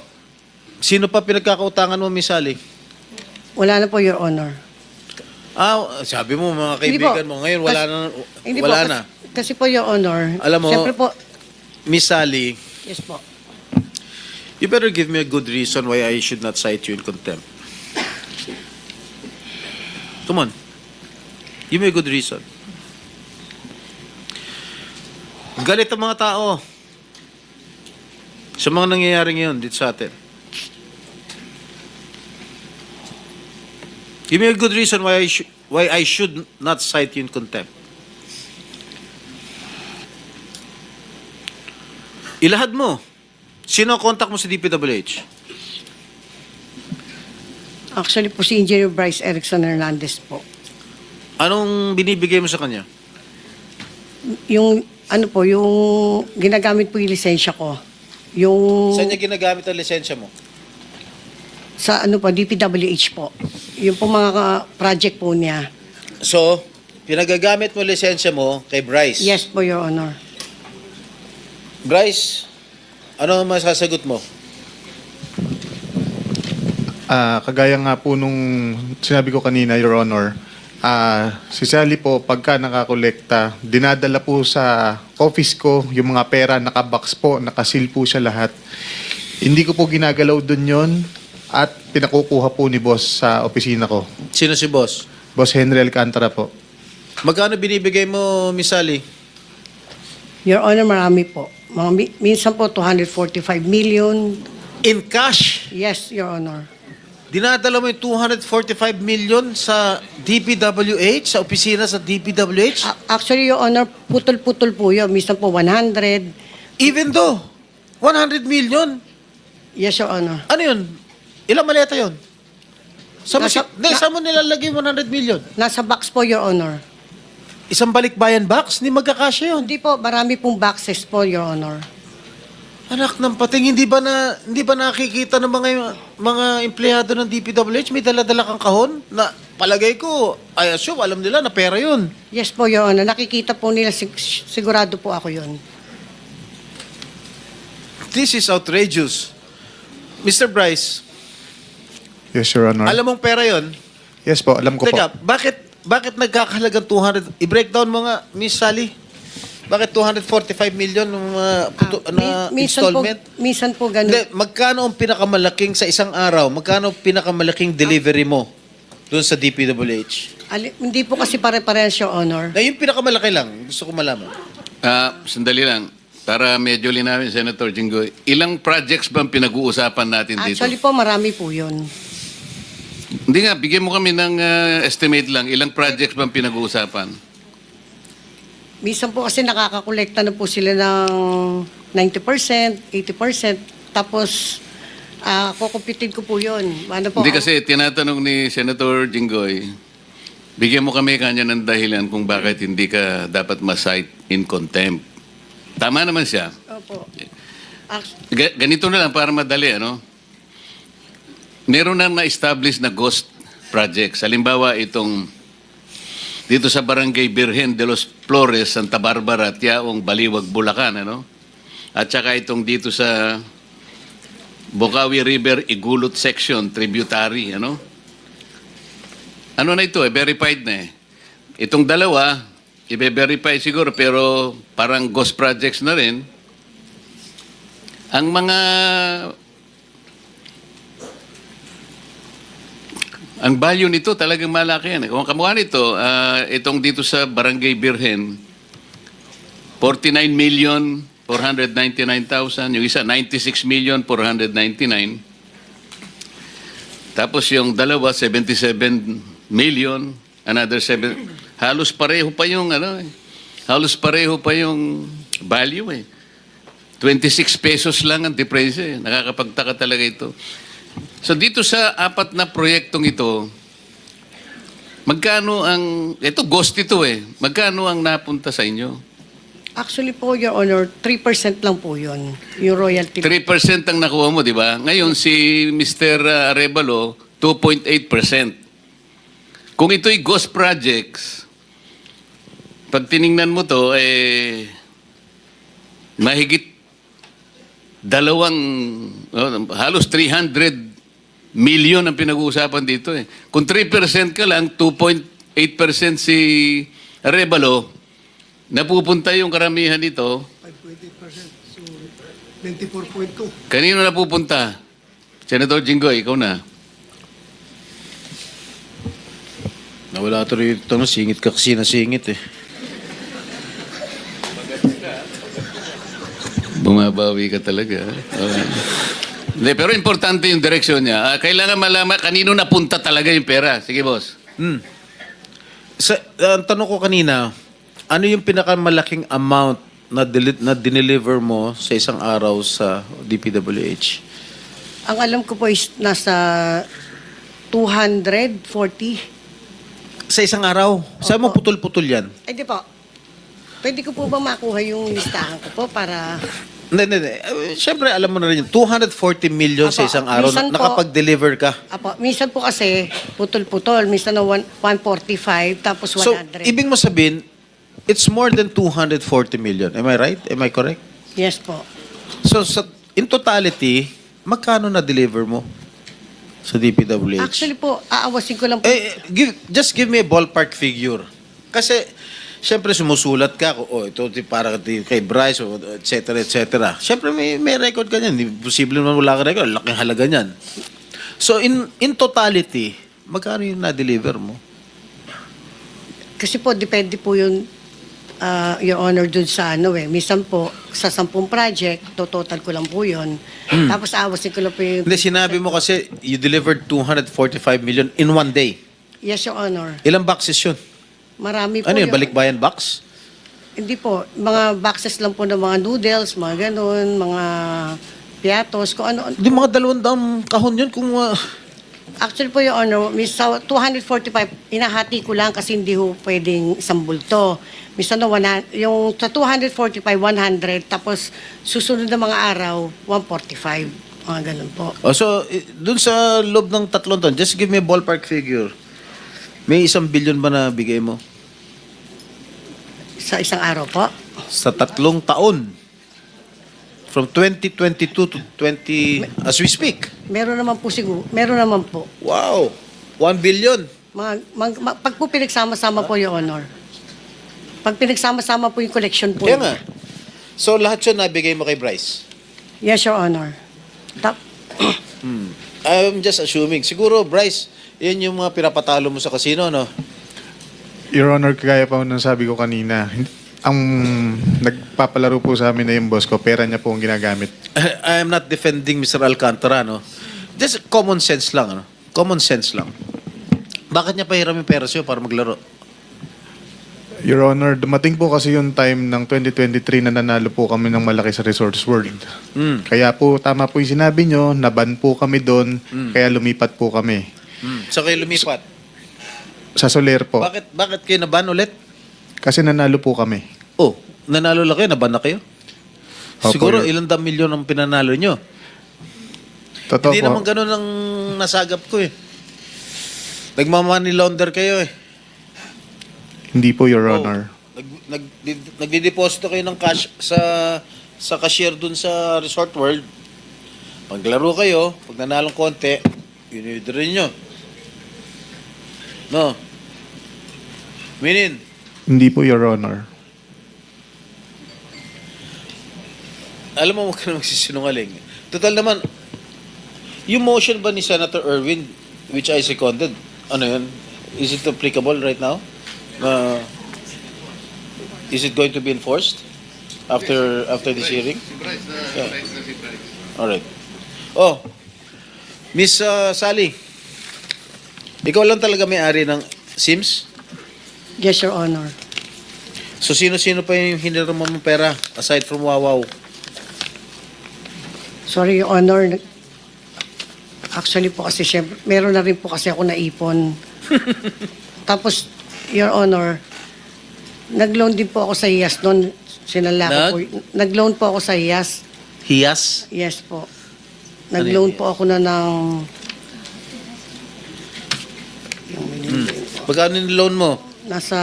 sino pa pinagkakautangan mo, Miss Sally? Wala na po, Your Honor. Sabi mo, mga Hindi kaibigan po. mo, ngayon wala na. Hindi Wala po, na. Kasi po, Your Honor, Alam mo, siyempre po, Miss Sally, yes po. you better give me a good reason why I should not cite you in contempt. Come on. Give me a good reason. Galit ang mga tao sa mga nangyayari ngayon dito sa atin. Give me a good reason why I should not cite you in contempt. Ilahad mo. Sino ang contact mo sa DPWH? Actually po si Engineer Bryce Erickson Hernandez po. Anong binibigay mo sa kanya? Yung yung ginagamit po yung lisensya ko. Yung Saan niya ginagamit ang lisensya mo? sa DPWH po. Yung po mga project po niya. So, pinagagamit mo lisensya mo kay Bryce. Yes po, Your Honor. Bryce, ano ang masasagot mo? Kagaya nga po nung sinabi ko kanina, Your Honor, si Sally po, pagka nakakolekta, dinadala po sa office ko yung mga pera, nakabox po, nakasil po siya lahat. Hindi ko po ginagalaw dun yon at pinakukuha po ni boss sa opisina ko. Sino si boss? Boss Henry Alcantara po. Magkano binibigay mo, Miss Sally? Your Honor, marami po. Minsan po 245 million. In cash? Yes, Your Honor. Dinadala mo yung 245 million sa DPWH, sa opisina sa DPWH? Actually, Your Honor, putol-putol po yun. Minsan po 100. Even though, 100 million? Yes, Your Honor. Ano yun? Ilang maleta yun? Saan mo nilalagay 100 million? Nasa box po, Your Honor. Isang balikbayan box? Hindi magkakasya yun. Hindi po, marami pong boxes po, Your Honor. Anak ng pating, hindi ba nakikita ng mga empleyado ng DPWH may dala-dala kang kahon na palagay ko, I assume, alam nila na pera yun. Yes po, Your Honor. Nakikita po nila, sigurado po ako yun. This is outrageous. Mr. Bryce, Yes, Your Honor. alam mong pera yun? Yes po, alam ko Teka, po. bakit nagkakahalagang 200? I-breakdown mo nga, Miss Sally. Bakit 245 million na installment? Minsan po ganun. Hindi, magkano ang pinakamalaking sa isang araw? Magkano ang pinakamalaking delivery mo doon sa DPWH? Hindi po kasi pare-parehas, Your Honor. Na yung pinakamalaki lang, gusto ko malaman. Sandali lang. Para medyo linawin, Senator Jinggoy, ilang projects bang pinag-uusapan natin dito? Actually po, marami po yun. Hindi nga, bigyan mo kami ng estimate lang. Ilang projects bang pinag-uusapan? Minsan po kasi nakakakolekta na po sila ng 90%, 80%. Tapos, Kukumpitin ko po yun. Ano po? Hindi kasi tinatanong ni Senator Jinggoy, bigyan mo kami kanya ng dahilan kung bakit hindi ka dapat ma-cite in contempt. Tama naman siya. Opo. Ganito na lang para madali, ano? Meron nang na-establish na ghost projects. Halimbawa, itong dito sa Barangay Birhen de los Flores, Santa Barbara, Tiaong, Baliwag, Bulacan, ano? At saka itong dito sa Bocaue River, Igulot Section, tributary, ano? Ano na ito, verified na eh. Itong dalawa, i-verify siguro, pero parang ghost projects na rin. Ang value nito talagang malaki yan. Kung kamukha nito, itong dito sa Barangay Birhen, 49,499,000. Yung isa, 96,499,000. Tapos yung dalawa, 77 million. Another 7. Halos pareho pa yung value eh. 26 pesos lang ang difference eh. Nakakapagtaka talaga ito. So dito sa 4 na proyektong ito, ito ghost ito eh. Magkano ang napunta sa inyo? Actually po, Your Honor, 3% lang po yun. Yung royalty. 3% ang nakuha mo, di ba? Ngayon, si Mr. Arevalo, 2.8%. Kung ito'y ghost projects, pag tiningnan mo to, mahigit halos 300 million ang pinag-uusapan dito eh. Kung 3% ka lang, 2.8% si Arevalo, napupunta yung karamihan dito. 5.8%. So, 24.2. Kanino napupunta? Senator Jinggoy, ikaw na. Nawala ito rito, singit ka kasi na singit eh. Bumabawi ka talaga. Hindi, pero importante yung direksyon niya. Kailangan malaman kanino napunta talaga yung pera. Sige, boss. Ang tanong ko kanina, ano yung pinakamalaking amount na dineliver mo sa isang araw sa DPWH? Ang alam ko po is nasa 240. Sa isang araw? Saan mo putol-putol yan? Ay, di po. Pwede ko po ba makuha yung listahan ko po para... Hindi. Siyempre, alam mo na rin yun. 240 million sa Apo, isang araw. minsan po- Nakapag-deliver ka. Apo, minsan po kasi putol-putol. Minsan na 145, tapos 100. So, ibig mo sabihin, it's more than 240 million. Am I right? Am I correct? Yes po. So, in totality, magkano na-deliver mo sa DPWH? Actually po, aawasin ko lang po. Just give me a ballpark figure. Kasi, siyempre sumusulat ka, ito para kay Bryce, et cetera, et cetera. Siyempre may record ka niyan. Hindi posible naman wala ka record. Laking halaga niyan. So, in totality, magkano yung na-deliver mo? Kasi po, depende po yun, Your Honor, dun sa Minsan po, sa 10 project, total ko lang po yun. Tapos aawasin ko lang po yung... Hindi, sinabi mo kasi you delivered 245 million in one day. Yes, Your Honor. Ilang boxes yun? Marami po. Ano yun, balikbayan box? Hindi po. Mga boxes lang po ng mga noodles, mga ganun, mga piatos, kung ano. Hindi, mga 200 kahon yun kung... Actually po, Your Honor, sa 245, inahati ko lang kasi hindi ho pwedeng isang bulto. Minsan na yung sa 245, 100, tapos susunod na mga araw, 145. Mga ganun po. So, dun sa loob ng 3 taon, just give me a ballpark figure. May 1 billion ba na bigay mo? Sa isang araw po? Sa 3 taon. From 2022 to 20... As we speak. Meron naman po siguro. Meron naman po. Wow! 1 billion. Pag po pinagsama-sama po, Your Honor. Pag pinagsama-sama po yung collection po. Kaya nga. So, lahat yun nabigay mo kay Bryce? Yes, Your Honor. I'm just assuming. Siguro, Bryce, yan yung mga pinapatalo mo sa casino, no? Your Honor, kagaya pa nung sabi ko kanina, ang nagpapalaro po sa amin na yung boss ko, pera niya po ang ginagamit. I am not defending Mr. Alcantara, no? Just common sense lang, ano? Common sense lang. Bakit niya pahiram yung pera sa'yo para maglaro? Your Honor, dumating po kasi yung time ng 2023 na nanalo po kami ng malaki sa Resorts World. Kaya po, tama po yung sinabi nyo, naban po kami doon, kaya lumipat po kami. So kayo lumipat. Sa Soler po. Bakit kayo naban ulit? Kasi nanalo po kami. Oh, nanalo lang kayo, naban na kayo? Opo, Siguro Your- ilang dam milyon ang pinanalo nyo. Totoo Hindi po. naman ganun ang nasagap ko eh. Nagmamoney launder kayo eh. Hindi po, Your Oh, Honor. Nagdideposito kayo ng cash sa cashier dun sa Resort World. Paglaro kayo, pag nanalong konti, yun rin nyo. No? Minin, Hindi po, Your Honor. alam mo, huwag ka na magsisinungaling. Total naman, yung motion ba ni Senator Erwin, which I seconded, ano yun? Is it applicable right now? Is it going to be enforced after this hearing? Yeah. All right. Oh, Miss Sally, ikaw lang talaga may-ari ng Sims? Yes, Your Honor. So sino-sino pa yung hiniram mo pera aside from Wawaw? Sorry, Your Honor. Actually po kasi syempre, meron na rin po kasi ako naipon. Tapos, Your Honor, nag-loan din po ako sa IAS noon. Sinala ko po. Nag-loan po ako sa IAS. Hiyas? Yes po. Nag-loan po ako na ng... Magkano yung loan mo? Nasa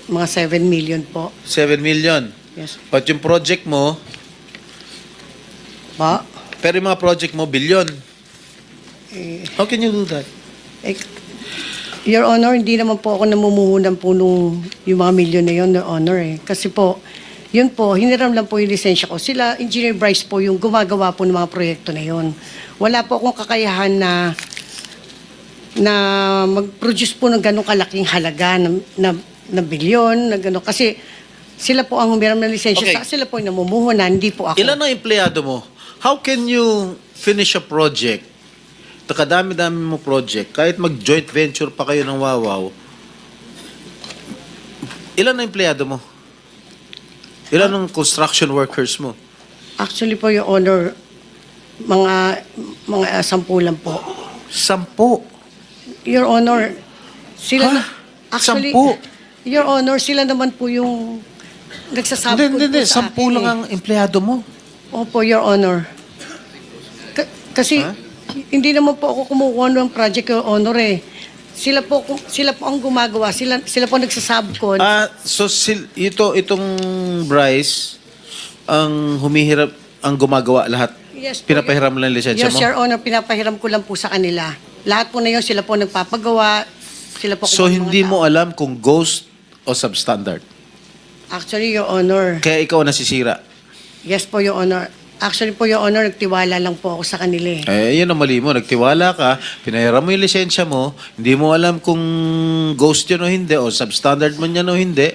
mga 7 million po. 7 million. Yes. But yung project mo, Pa? pero yung mga project mo, billion. How can you do that? Eh, Your Honor, hindi naman po ako namumuhunan po nung yung mga milyon na yun, Your Honor eh. Kasi po, yun po, hiniram lang po yung lisensya ko. Sila, Engineer Bryce po, yung gumagawa po ng mga proyekto na yun. Wala po akong kakayahan na mag-produce po ng ganong kalaking halaga na bilyon, na gano'n. Kasi sila po ang humiram ng lisensya. Okay. Sila po yung namumuhunan, hindi po ako. Ilan ang empleyado mo? How can you finish a project? Kadami-dami mo project, kahit mag-joint venture pa kayo ng Wawaw, ilan ang empleyado mo? Ilan ang construction workers mo? Actually po, Your Honor, mga 10 lang po. 10. Your Honor, sila na, actually, 10? Your Honor, sila naman po yung nagsasabi Hindi. sa 10 akin lang ang empleyado mo. Opo, Your Honor. Kasi hindi naman po ako kumukuha ng project, Your Honor eh. Sila po ang gumagawa. Sila po nagsasabkon. So itong Bryce ang humihirap, ang gumagawa lahat. Yes po, Pinapahiram lang yung lisensya Yes, mo? Your Honor, pinapahiram ko lang po sa kanila. Lahat po na yun, sila po nagpapagawa. Sila po So kumuha ng hindi mga mo tao. alam kung ghost o substandard. Actually, Your Honor. Kaya ikaw nasisira. Yes po, Your Honor. Actually po, Your Honor, nagtiwala lang po ako sa kanila eh. Yun ang mali mo. Nagtiwala ka, pinahiram mo yung lisensya mo, hindi mo alam kung ghost yun o hindi, o substandard man yan o hindi,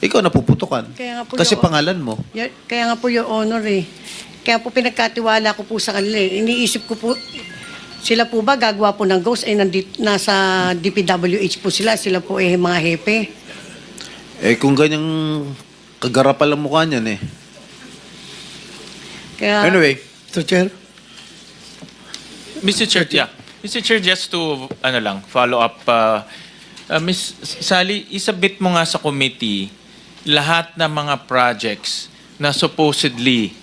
ikaw napuputukan. Kaya nga po, Kasi Your- pangalan mo. Kaya nga po, Your Honor eh. Kaya po pinagkatiwala ko po sa kanila eh. Iniisip ko po, sila po ba gagawa po ng ghost? Eh, nasa DPWH po sila. Sila po eh mga hepe. Kung ganyang kagarapal ang mukha niyan eh. Kaya, Anyway, Mr. Chair? Mr. Chair, yeah. Mr. Chair, just to follow up, Ms. Sally, isabit mo nga sa committee lahat ng mga projects na supposedly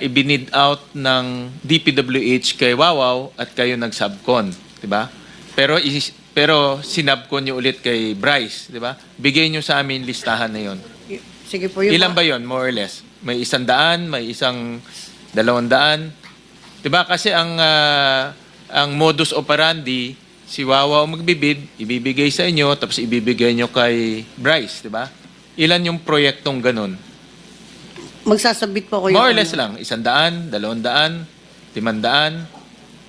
ibinid out ng DPWH kay Wawaw at kayo nag-subcon, di ba? Pero sinubcon niyo ulit kay Bryce, di ba? Bigay niyo sa amin listahan na 'yon. sige po. Yung Ilan ba 'yon, more or less? May 100, may 200. Di ba? Kasi ang modus operandi, si Wawaw magbibid, ibibigay sa inyo, tapos ibibigay nyo kay Bryce, di ba? Ilan yung proyektong ganun? Magsasabit po ako, Your More or less Honor. lang, 100, 200, 500.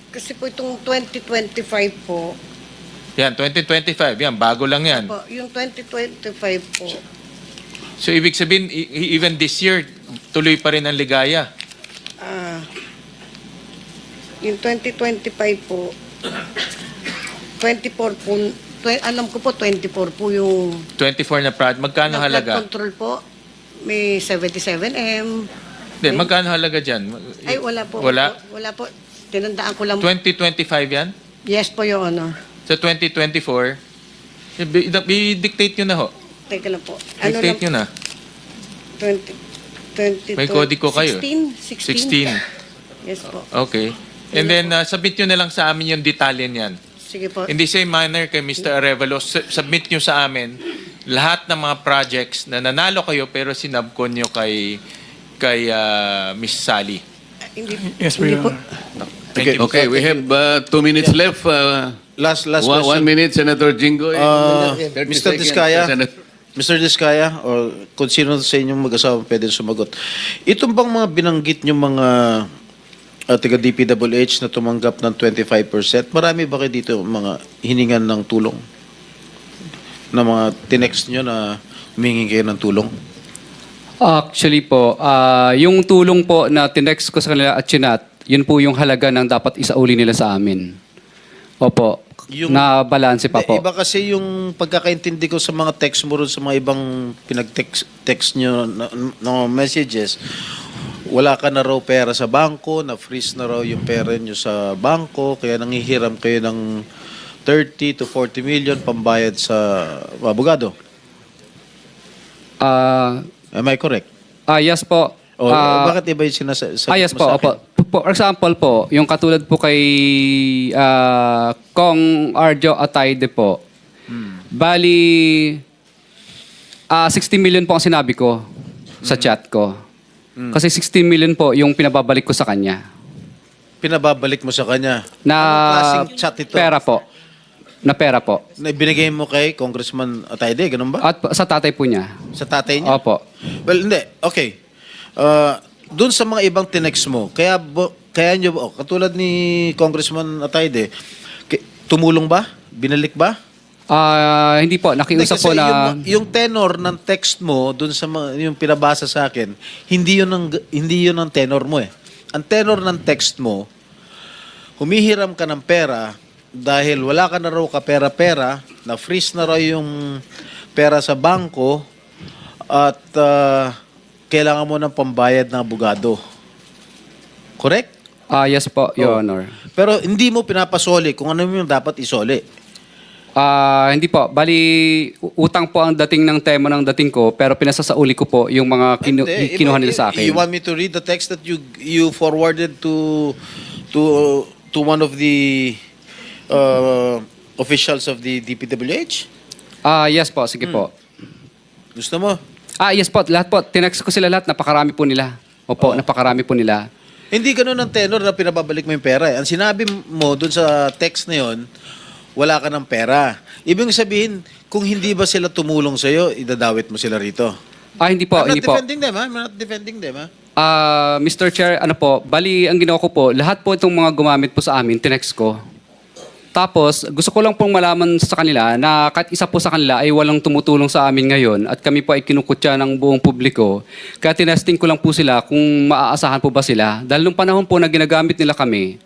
Kasi po itong 2025 po, Yan, 2025, yan, bago lang yan. po, yung 2025 po, So, ibig sabihin, even this year, tuloy pa rin ang ligaya. yung 2025 po, 24 po, Alam ko po, 24 po yung... 24 na project. Magkano na flood halaga? control po, may 77M. Hindi, magkano halaga dyan? Ay, wala po. Wala? Wala po. Tinandaan ko lang. 2025 yan? Yes po, Your Honor. Sa 2024? I-dictate nyo na ho. Teka lang po. Dictate nyo na. 20, May kodiko kayo. 16. Yes po. Okay. And then, submit nyo na lang sa amin yung detalye niyan. Sige po. In the same manner kay Mr. Arevalo, submit nyo sa amin lahat ng mga projects na nanalo kayo pero sinabkon nyo kay Miss Sally. Hindi, Yes, po, hindi Your po. Honor. Thank you. Okay, we have 2 minutes left. Last One question. minute, Senator Jingo. 30 Mr. seconds, Diskaya. Senator. Mr. Diskaya, o kung sino sa inyong mag-asawa pwede sumagot. Itong bang mga binanggit nyo mga taga DPWH na tumanggap ng 25%, marami ba kayo dito mga hiningan ng tulong? Na mga tinext nyo na humingi kayo ng tulong? Actually po, yung tulong po na tinext ko sa kanila at chinat, yun po yung halaga ng dapat isauli nila sa amin. Opo, na balanse pa po. Iba kasi yung pagkakaintindi ko sa mga text mo ron sa mga ibang pinag-text nyo na messages, wala ka na raw pera sa bangko, na-freeze na raw yung pera nyo sa bangko, kaya nangihiram kayo ng 30 to 40 million pambayad sa abogado. Am I correct? Yes po. O bakit iba yung sinasabi Yes mo po, sa opo. akin? For example po, yung katulad po kay Kong Arjo Atayde po, bali 60 million po ang sinabi ko sa chat ko. Kasi 16 million po yung pinababalik ko sa kanya. Pinababalik mo sa kanya. Na Anong klaseng chat ito? pera po. Na pera po. Na binigay mo kay Congressman Atayde, ganun ba? At sa tatay po niya. Sa tatay niya? Opo. Well, hindi. Okay. Doon sa mga ibang tinext mo, kaya nyo, katulad ni Congressman Atayde, tumulong ba? Binalik ba? Hindi po, nakiusap po na... Yung tenor ng text mo, doon sa yung pinabasa sa akin, hindi yun ang tenor mo eh. Ang tenor ng text mo, humihiram ka ng pera dahil wala ka na raw kapera-pera, na-freeze na raw yung pera sa bangko, at kailangan mo ng pambayad ng abogado. Correct? Yes po, Your Honor. Pero hindi mo pinapasoli kung ano yung dapat isoli. Hindi po. Bali, utang po ang dating ng tema ng dating ko, pero pinasasauli ko po yung mga kinuha nila sa akin. You want me to read the text that you forwarded to one of the officials of the DPWH? Yes po, sige po. Gusto mo? Yes po, lahat po. Tinext ko sila lahat, napakarami po nila. Opo, napakarami po nila. Hindi ganun ang tenor na pinababalik mo yung pera. Ang sinabi mo dun sa text na yun, wala ka ng pera. Ibig sabihin, kung hindi ba sila tumulong sa'yo, idadawit mo sila rito. Hindi po, I'm hindi not po. defending them, ha? I'm not defending them, ha? Mr. Chair, ano po, bali, ang ginawa ko po, lahat po itong mga gumamit po sa amin, tinext ko. Tapos, gusto ko lang pong malaman sa kanila na kahit isa po sa kanila ay walang tumutulong sa amin ngayon at kami po ay kinukutya ng buong publiko. Kaya tinesting ko lang po sila kung maaasahan po ba sila. Dahil nung panahon po na ginagamit nila kami,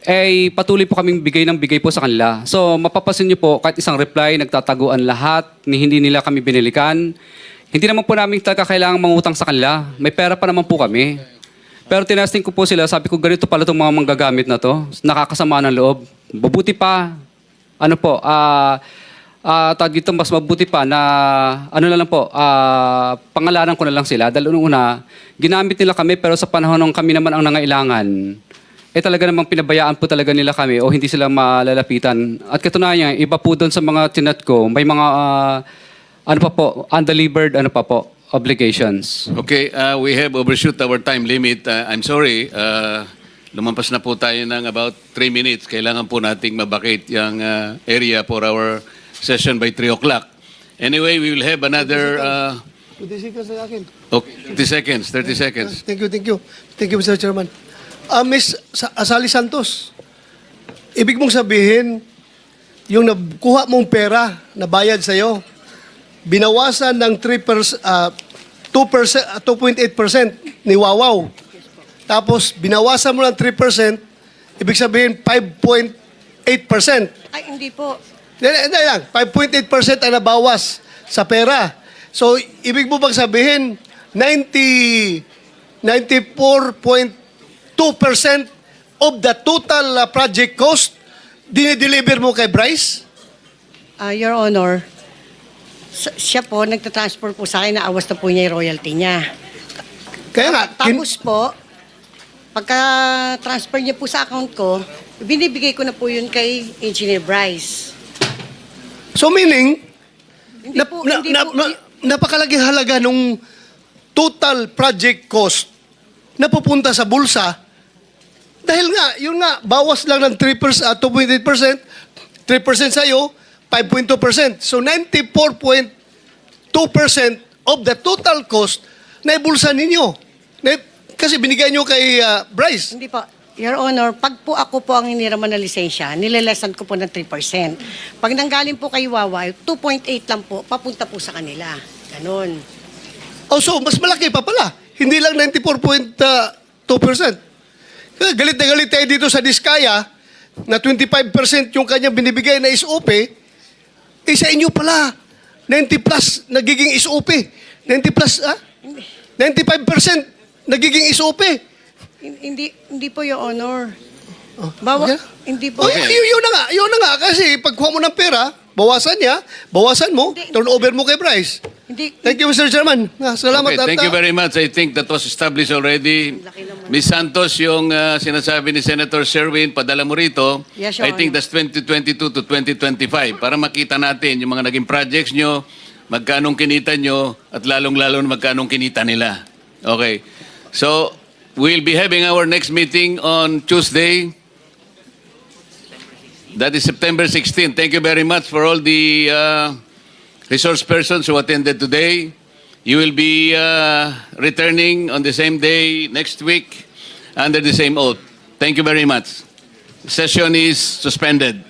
ay patuloy po kaming bigay ng bigay po sa kanila. So, mapapasin niyo po, kahit isang reply, nagtataguan lahat, hindi nila kami binilikan. Hindi naman po namin talaga kailangang mangutang sa kanila. May pera pa naman po kami. Pero tinesting ko po sila, sabi ko, ganito pala itong mga manggagamit na to. Nakakasama ng loob. Mabuti pa, tawag dito, mas mabuti pa na, pangalanan ko na lang sila. Dahil una, ginamit nila kami, pero sa panahon nung kami naman ang nangailangan, talaga namang pinabayaan po talaga nila kami o hindi sila malalapitan. At katunayan, iba po doon sa mga tinat ko, may mga, undelivered, obligations. Okay, we have overshoot our time limit. I'm sorry, lumampas na po tayo ng about 3 minutes. Kailangan po nating mabakate yung area for our session by 3 o'clock. Anyway, we will have another... 20 seconds na akin. Okay, 30 seconds. Thank you, Mr. Chairman. Miss Sally Santos, ibig mong sabihin, yung nakuha mong pera na bayad sa'yo, binawasan ng 2.8% ni Wawaw. Tapos, binawasan mo ng 3%, ibig sabihin 5.8%. Ay, hindi po. Hindi lang, 5.8% ang nabawas sa pera. So, ibig mo bang sabihin, 94.2% of the total project cost, dinideliver mo kay Bryce? Your Honor, siya po, nagtatransfer po sa akin, naawas na po niya yung royalty niya. Kaya nga, Tapos po, pagka-transfer niya po sa account ko, binibigay ko na po yun kay Engineer Bryce. so meaning, Hindi po, hindi po, napakalaging halaga nung total project cost na pupunta sa bulsa dahil nga, yun nga, bawas lang ng 2.8%, 3% sa'yo, 5.2%. So 94.2% of the total cost na ibulsa ninyo. Kasi binigay nyo kay Bryce. hindi po. Your Honor, pag po ako po ang hiniraman na lisensya, nilelesan ko po ng 3%. Pag nanggaling po kay Wawa, 2.8 lang po, papunta po sa kanila. Ganon. Oh, so mas malaki pa pala. Hindi lang 94.2%. Kaya galit na galit tayo dito sa Diskaya na 25% yung kanya binibigay na SOP, sa inyo pala, 90 plus nagiging SOP. 90 plus, 95% nagiging SOP. Hindi po, Your Honor. Okay. Hindi po. Oh, yun na nga. Kasi pagkuha mo ng pera, bawasan niya, bawasan mo, turnover mo kay Bryce. Hindi, Thank you, Mr. Chairman. Salamat. Okay, thank you very much. I think that was established already. Ms. Santos, yung sinasabi ni Senator Sherwin, padala mo rito. Yes, Your I think Honor. that's 2022 to 2025 para makita natin yung mga naging projects nyo, magkanong kinita nyo, at lalong-lalo na magkanong kinita nila. Okay. So, we'll be having our next meeting on Tuesday. That is September 16. Thank you very much for all the resource persons who attended today. You will be returning on the same day next week under the same oath. Thank you very much. Session is suspended.